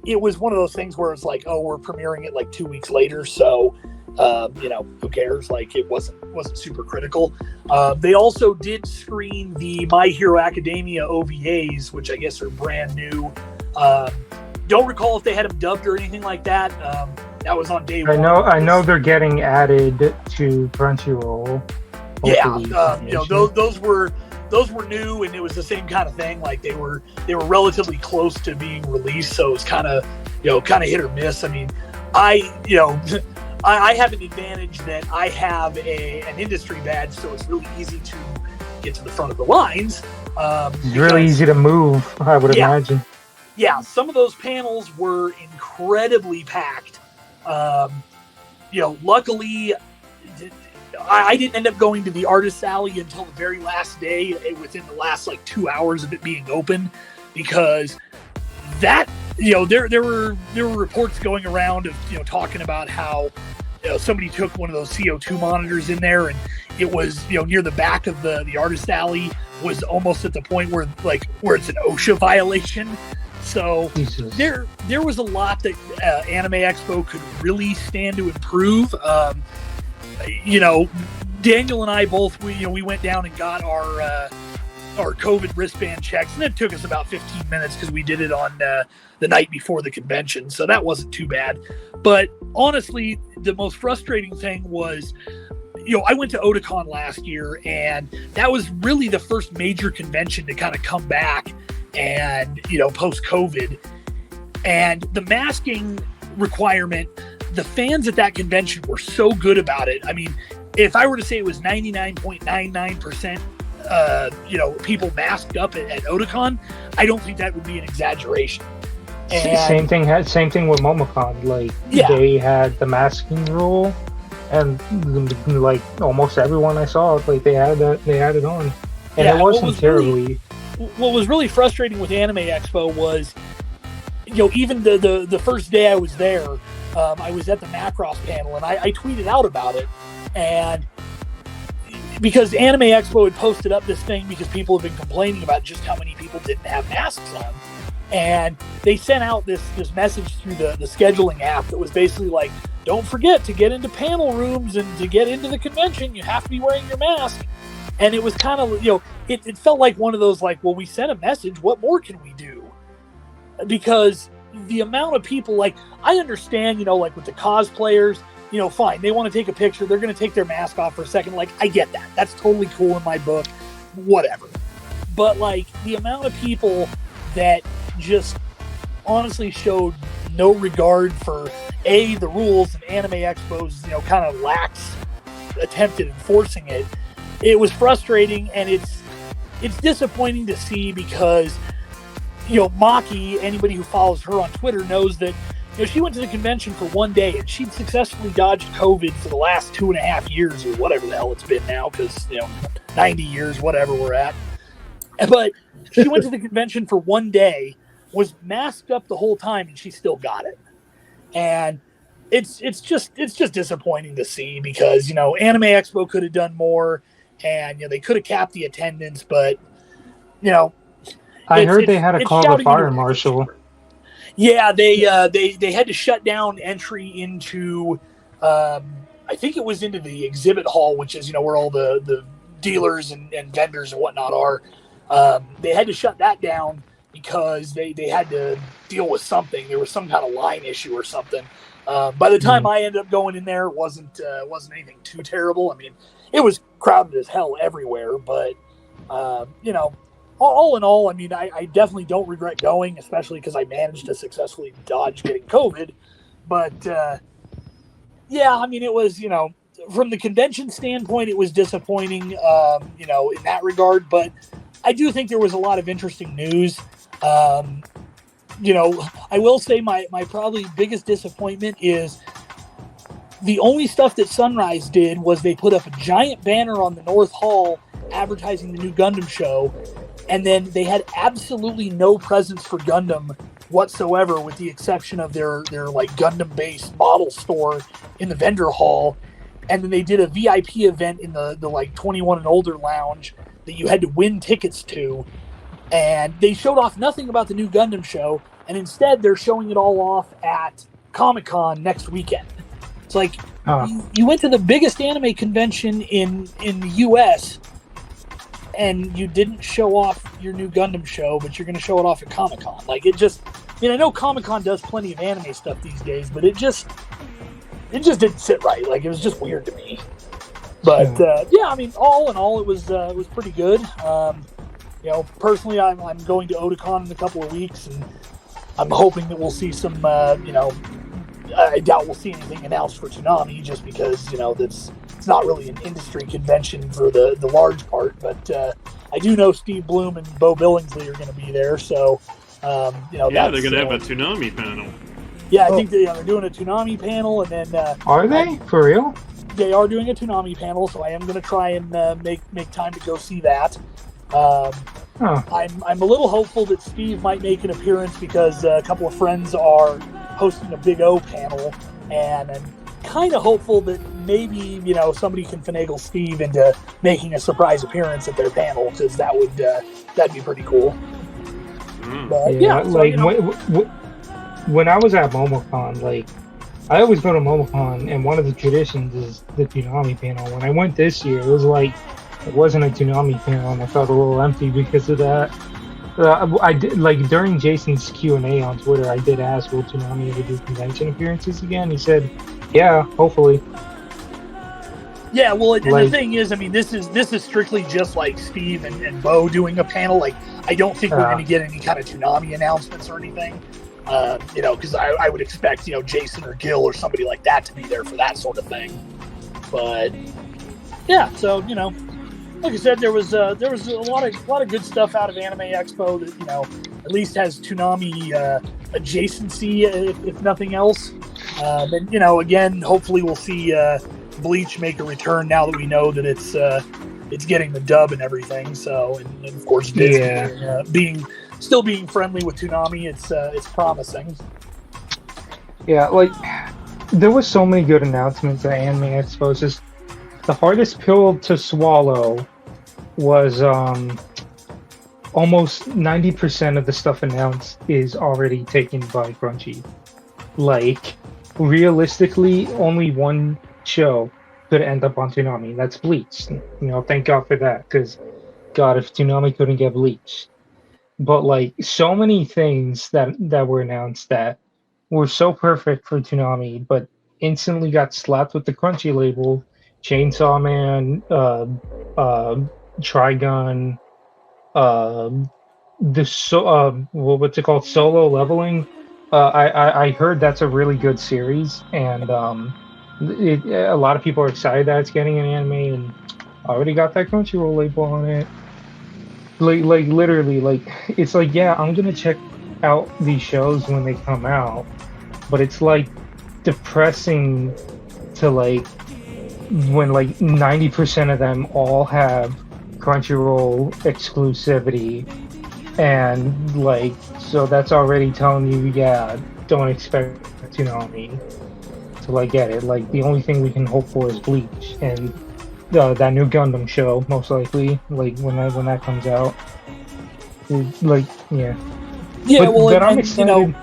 It was one of those things where it's like, oh, we're premiering it like 2 weeks later, so who cares? Like, it wasn't super critical. They also did screen the My Hero Academia OVAs, which I guess are brand new. Don't recall if they had them dubbed or anything like that. That was on day 1. I know they're getting added to Crunchyroll. Yeah, those were new, and it was the same kind of thing. Like they were relatively close to being released, so it's kind of hit or miss. I mean, I have an advantage that I have an industry badge, so it's really easy to get to the front of the lines. It's really easy to move, I would imagine. Yeah, some of those panels were incredibly packed. Luckily, I didn't end up going to the Artist's Alley until the very last day, within the last like 2 hours of it being open, because that there were reports going around of talking about how somebody took one of those CO2 monitors in there, and it was near the back of the Artist's Alley was almost at the point where it's an OSHA violation. So there was a lot that Anime Expo could really stand to improve. Daniel and I both we went down and got our COVID wristband checks, and it took us about 15 minutes because we did it on the night before the convention, so that wasn't too bad. But honestly, the most frustrating thing was, I went to Otakon last year, and that was really the first major convention to kind of come back and post-COVID, and the masking requirement, the fans at that convention were so good about it. I mean, if I were to say it was 99.99%, people masked up at Otakon, I don't think that would be an exaggeration. And same thing with Momocon. They had the masking rule, and like almost everyone I saw, they had it on, and it wasn't terribly. What was really frustrating with Anime Expo was even the first day I was there, I was at the Macross panel, and I tweeted out about it, and because Anime Expo had posted up this thing because people have been complaining about just how many people didn't have masks on. And they sent out this message through the scheduling app that was basically like, don't forget to get into panel rooms and to get into the convention, you have to be wearing your mask. And it was kind of, it felt like one of those like, well, we sent a message, what more can we do? Because the amount of people, like, I understand, like with the cosplayers, fine, they want to take a picture, they're going to take their mask off for a second. Like, I get that. That's totally cool in my book, whatever. But like the amount of people that just honestly showed no regard for the rules, and Anime Expo's kind of lax attempt at enforcing it. It was frustrating, and it's disappointing to see because Maki, anybody who follows her on Twitter knows that she went to the convention for one day and she'd successfully dodged COVID for the last 2.5 years or whatever the hell it's been now, because 90 years, whatever we're at. But she went to the convention for one day, was masked up the whole time, and she still got it. And it's just disappointing to see because Anime Expo could have done more, and they could have capped the attendance, but I heard they had to call the fire marshal. Yeah, they had to shut down entry into I think it was into the exhibit hall, which is where all the dealers and vendors and whatnot are. They had to shut that down because they had to deal with something. There was some kind of line issue or something. By the time I ended up going in there, it wasn't anything too terrible. I mean, it was crowded as hell everywhere, but all in all, I mean, I definitely don't regret going, especially because I managed to successfully dodge getting COVID. But yeah, I mean, it was from the convention standpoint, it was disappointing, in that regard. But I do think there was a lot of interesting news. I will say my probably biggest disappointment is the only stuff that Sunrise did was they put up a giant banner on the North Hall advertising the new Gundam show, and then they had absolutely no presence for Gundam whatsoever, with the exception of their like Gundam-based model store in the vendor hall. And then they did a VIP event in the like 21 and older lounge that you had to win tickets to. And they showed off nothing about the new Gundam show, and instead they're showing it all off at Comic-Con next weekend. It's like, you went to the biggest anime convention in the U.S., and you didn't show off your new Gundam show, but you're going to show it off at Comic-Con. Like, it just, I know Comic-Con does plenty of anime stuff these days, but it just didn't sit right. Like, it was just weird to me. But yeah, I mean, all in all, it was pretty good. Personally, I'm going to Otakon in a couple of weeks, and I'm hoping that we'll see some. I doubt we'll see anything announced for Toonami, just because it's not really an industry convention for the large part. But I do know Steve Bloom and Bo Billingsley are going to be there, so yeah, they're going to have a Toonami panel. Yeah, I think they're doing a Toonami panel, and then are they for real? They are doing a Toonami panel, so I am going to try and make time to go see that. I'm a little hopeful that Steve might make an appearance because a couple of friends are hosting a Big O panel, and I'm kind of hopeful that maybe somebody can finagle Steve into making a surprise appearance at their panel, because that'd be pretty cool. But, when I was at MomoCon, like, I always go to MomoCon, and one of the traditions is the Toonami panel. When I went this year, it was like it wasn't a Toonami panel, and I felt a little empty because of that. I did, like, during Jason's Q&A on Twitter, I did ask, will Toonami ever do convention appearances again? He said, yeah, hopefully. Yeah, well, and the thing is, I mean, this is strictly just like Steve and Bo doing a panel. Like, I don't think we're going to get any kind of Toonami announcements or anything. Because I would expect, Jason or Gil or somebody like that to be there for that sort of thing. But yeah, so like I said, there was a lot of good stuff out of Anime Expo that at least has Toonami adjacency, if nothing else. And again, hopefully we'll see Bleach make a return now that we know that it's getting the dub and everything. So, and of course Disney being still being friendly with Toonami. It's promising. Yeah, like there was so many good announcements at Anime Expo. It's just the hardest pill to swallow was almost 90% of the stuff announced is already taken by Crunchy. Like realistically, only one show could end up on Toonami. That's Bleach. Thank God for that. Because God, if Toonami couldn't get Bleach, but like so many things that were announced that were so perfect for Toonami, but instantly got slapped with the Crunchy label. Chainsaw Man, Trigun, what's it called? Solo Leveling. I heard that's a really good series, and a lot of people are excited that it's getting an anime, and already got that Crunchyroll label on it. Like literally, like it's like yeah, I'm gonna check out these shows when they come out, but it's like depressing to like when like 90% of them all have Crunchyroll exclusivity, and like so that's already telling you yeah, don't expect Toonami to like get it. Like the only thing we can hope for is Bleach and that new Gundam show, most likely. Like when that comes out, like yeah. Yeah, but I'm excited.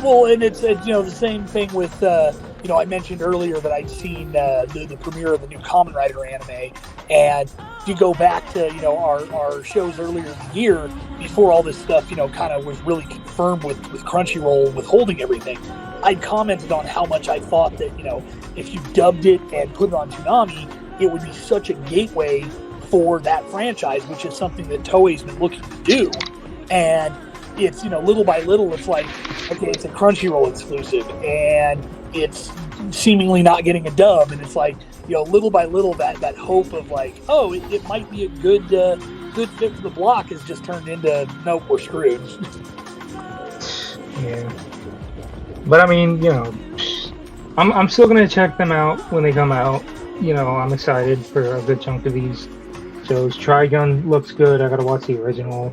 Well, and it's the same thing with I mentioned earlier that I'd seen the premiere of the new Kamen Rider anime, and if you go back to our shows earlier in the year before all this stuff kind of was really confirmed with Crunchyroll withholding everything, I'd commented on how much I thought that if you dubbed it and put it on Toonami, it would be such a gateway for that franchise, which is something that Toei's been looking to do. And it's, little by little, it's like, okay, it's a Crunchyroll exclusive, and it's seemingly not getting a dub. And it's like, little by little, that hope of like, oh, it might be a good fit for the block has just turned into, nope, we're screwed. Yeah. But I mean, I'm still going to check them out when they come out. I'm excited for a good chunk of these shows. Trigun looks good. I gotta watch the original.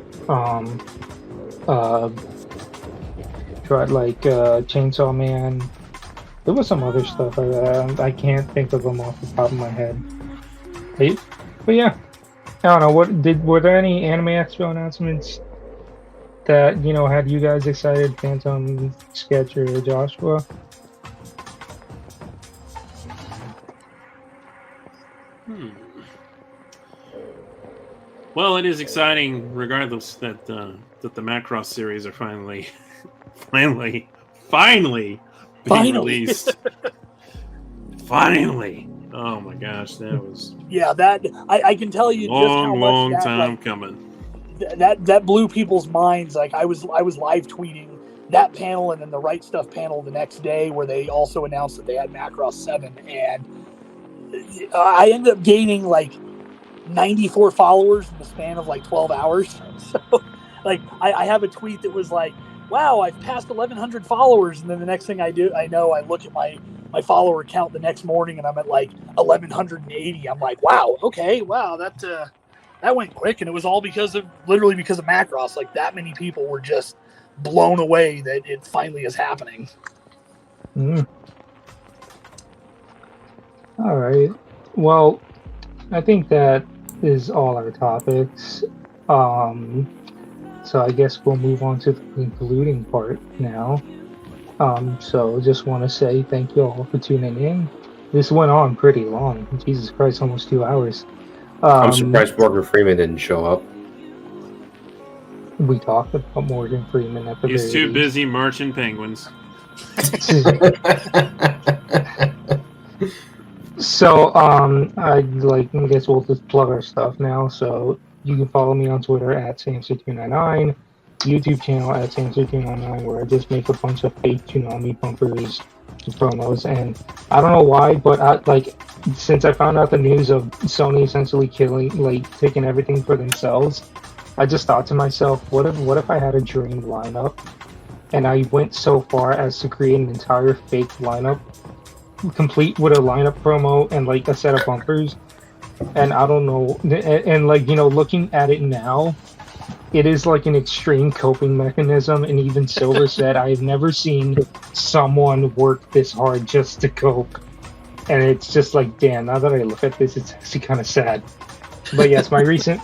Tried like Chainsaw Man. There was some other stuff I can't think of them off the top of my head. But yeah, I don't know. Were there any Anime Expo announcements that had you guys excited? Phantom, Sketch, or Joshua? Well, it is exciting, regardless that the Macross series are finally being released. Finally! Oh my gosh, that was that I can tell you just how much long that, time coming. That blew people's minds. Like I was live tweeting that panel and then the Right Stuff panel the next day, where they also announced that they had Macross 7, and I ended up gaining like 94 followers in the span of like 12 hours. So like I have a tweet that was like, wow, I've passed 1,100 followers, and then the next thing I look at my follower count the next morning and I'm at like 1,180. I'm like, wow, okay, wow, that went quick, and it was all because of Macross. Like that many people were just blown away that it finally is happening. All right. Well, I think that is all our topics. So I guess we'll move on to the concluding part now. So just want to say thank you all for tuning in. This went on pretty long. Jesus Christ, almost 2 hours. I'm surprised Morgan Freeman didn't show up. We talked about Morgan Freeman at the He's very too least. busy marching penguins. So, I guess we'll just plug our stuff now. So, you can follow me on Twitter at Samster299, YouTube channel at Samster299, where I just make a bunch of fake Toonami bumpers and promos. And I don't know why, but since I found out the news of Sony essentially taking everything for themselves, I just thought to myself, what if I had a dream lineup, and I went so far as to create an entire fake lineup, complete with a lineup promo and like a set of bumpers. And I don't know, and looking at it now, it is like an extreme coping mechanism, and even Silver said, I've never seen someone work this hard just to cope. And it's just like, damn, now that I look at this, it's actually kind of sad. But yes, my recent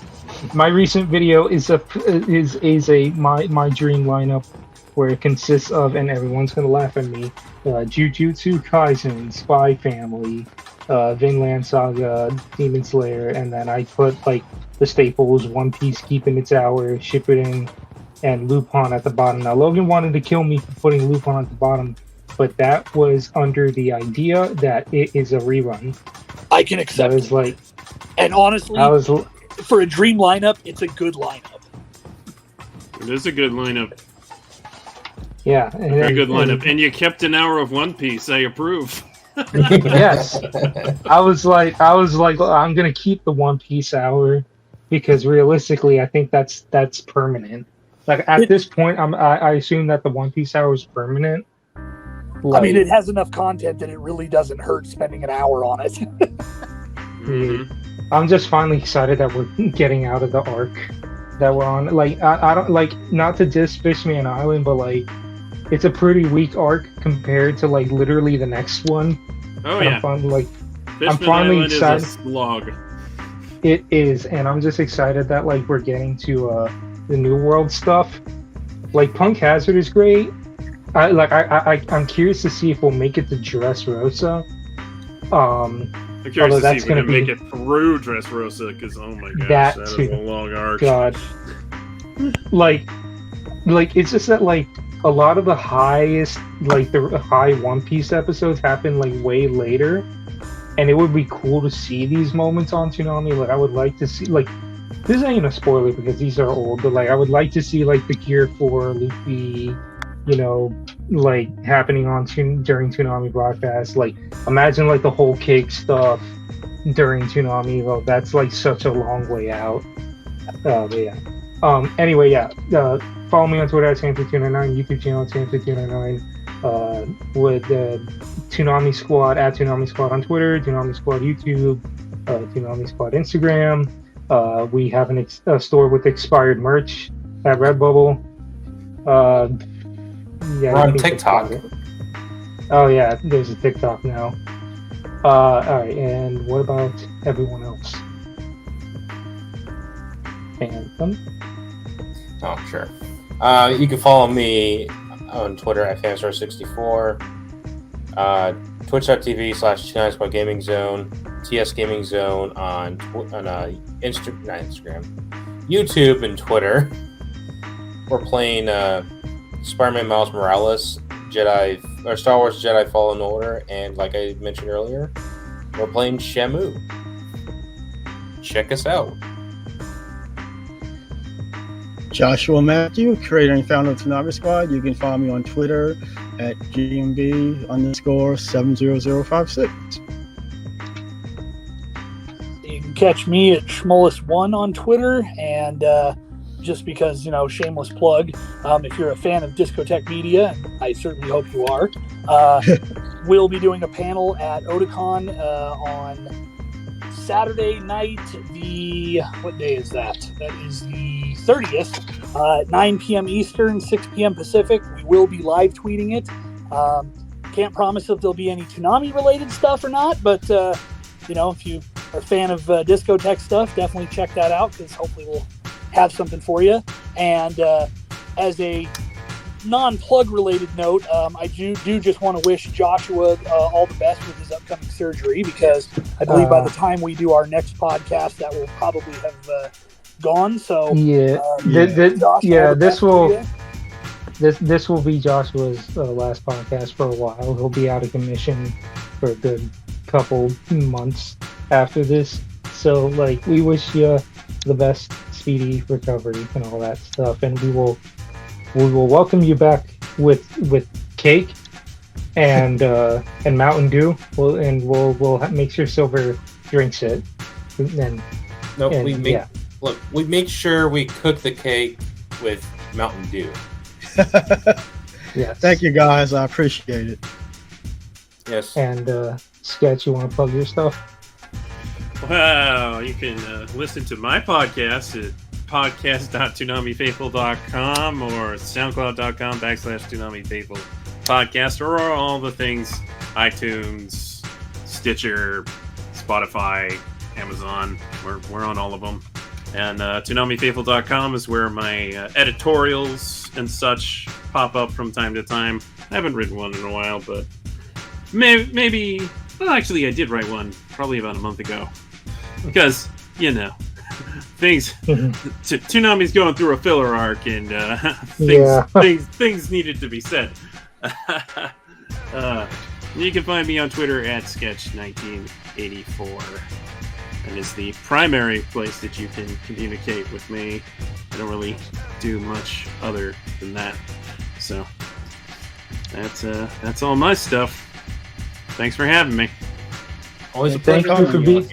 video is my dream lineup, where it consists of, and everyone's gonna laugh at me, Jujutsu Kaisen, Spy Family, Vinland Saga, Demon Slayer, and then I put like the staples: One Piece keeping its hour, Shippuden, and Lupin at the bottom. Now Logan wanted to kill me for putting Lupin at the bottom, but that was under the idea that it is a rerun. I can accept it. Like, and honestly, for a dream lineup, it's a good lineup. It is a good lineup. Yeah, very good lineup. And you kept an hour of One Piece. I approve. Yes, I was like, I'm gonna keep the One Piece hour because realistically, I think that's permanent. Like at this point, I assume that the One Piece hour is permanent. Like, I mean, it has enough content that it really doesn't hurt spending an hour on it. Mm-hmm. I'm just finally excited that we're getting out of the arc that we're on. Like, I don't like, not to diss Fishman Island, but like, it's a pretty weak arc compared to like literally the next one. Oh and yeah, I'm finally excited. Is a slog. It is, and I'm just excited that like we're getting to the New World stuff. Like Punk Hazard is great. I'm curious to see if we'll make it to Dressrosa. I'm curious to see if we can make it through Dressrosa, because oh my gosh, that is a long arc. God, like it's just that like a lot of the highest, like the high One Piece episodes happen like way later, and it would be cool to see these moments on Toonami. Like I would like to see, like, this ain't a spoiler because these are old, but like I would like to see like the Gear 4 Luffy, you know, like happening on during Toonami broadcast. Like imagine like the whole cake stuff during Toonami. Well, that's like such a long way out. But yeah. Anyway, yeah. Follow me on Twitter at Sam5299, YouTube channel at Sam5299. With Toonami Squad at Toonami Squad on Twitter, Toonami Squad YouTube, Toonami Squad Instagram. We have a store with expired merch at Redbubble. Yeah, we're on TikTok. Oh yeah, there's a TikTok now. Alright, and what about everyone else? Phantom? Oh, sure. You can follow me on Twitter at Fanstar64, twitch.tv/Toonami Gaming Zone, TS Gaming Zone on Instagram, YouTube, and Twitter. We're playing Spider-Man Miles Morales, Star Wars Jedi Fallen Order, and like I mentioned earlier, we're playing Shamu. Check us out. Joshua Matthew, creator and founder of Toonami Squad. You can find me on Twitter at GMB_70056. You can catch me at Schmolus1 on Twitter, and just because, you know, shameless plug, if you're a fan of Discotheque Media, and I certainly hope you are, we'll be doing a panel at Otakon on Saturday night, what day is that? That is the 30th, 9 p.m. Eastern, 6 p.m. Pacific. We will be live tweeting it. Can't promise if there'll be any Toonami-related stuff or not, but, you know, if you are a fan of Discotheque stuff, definitely check that out, because hopefully we'll have something for you. And as a non-plug related note, I do just want to wish Joshua all the best with his upcoming surgery, because I believe by the time we do our next podcast, that will probably have gone. So this will be Joshua's last podcast for a while. He'll be out of commission for a good couple months after this. So like, we wish you the best speedy recovery and all that stuff, and we will welcome you back with cake and Mountain Dew. We'll make sure Silver drinks it. We make sure we cook the cake with Mountain Dew. Yes. Thank you guys, I appreciate it. Yes. And Sketch, you want to plug your stuff? Wow, you can listen to my podcast at podcast.toonamifaithful.com or soundcloud.com/toonamifaithful podcast, or all the things: iTunes, Stitcher, Spotify, Amazon. We're on all of them. And toonamifaithful.com is where my editorials and such pop up from time to time. I haven't written one in a while, but maybe well, actually I did write one probably about a month ago, because things Toonami's going through a filler arc, and things needed to be said. You can find me on Twitter at Sketch1984. That is the primary place that you can communicate with me. I don't really do much other than that. So that's all my stuff. Thanks for having me. Always a Thank pleasure. you for being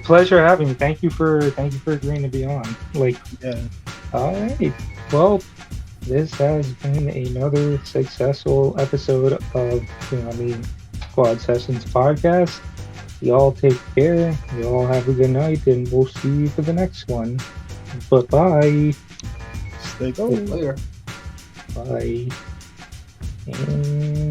pleasure having me. Thank you for agreeing to be on. Yeah. All right. Well, this has been another successful episode of Squad Sessions podcast. Y'all take care. Y'all have a good night, and we'll see you for the next one. Bye-bye. Stay gold. Later. Bye. And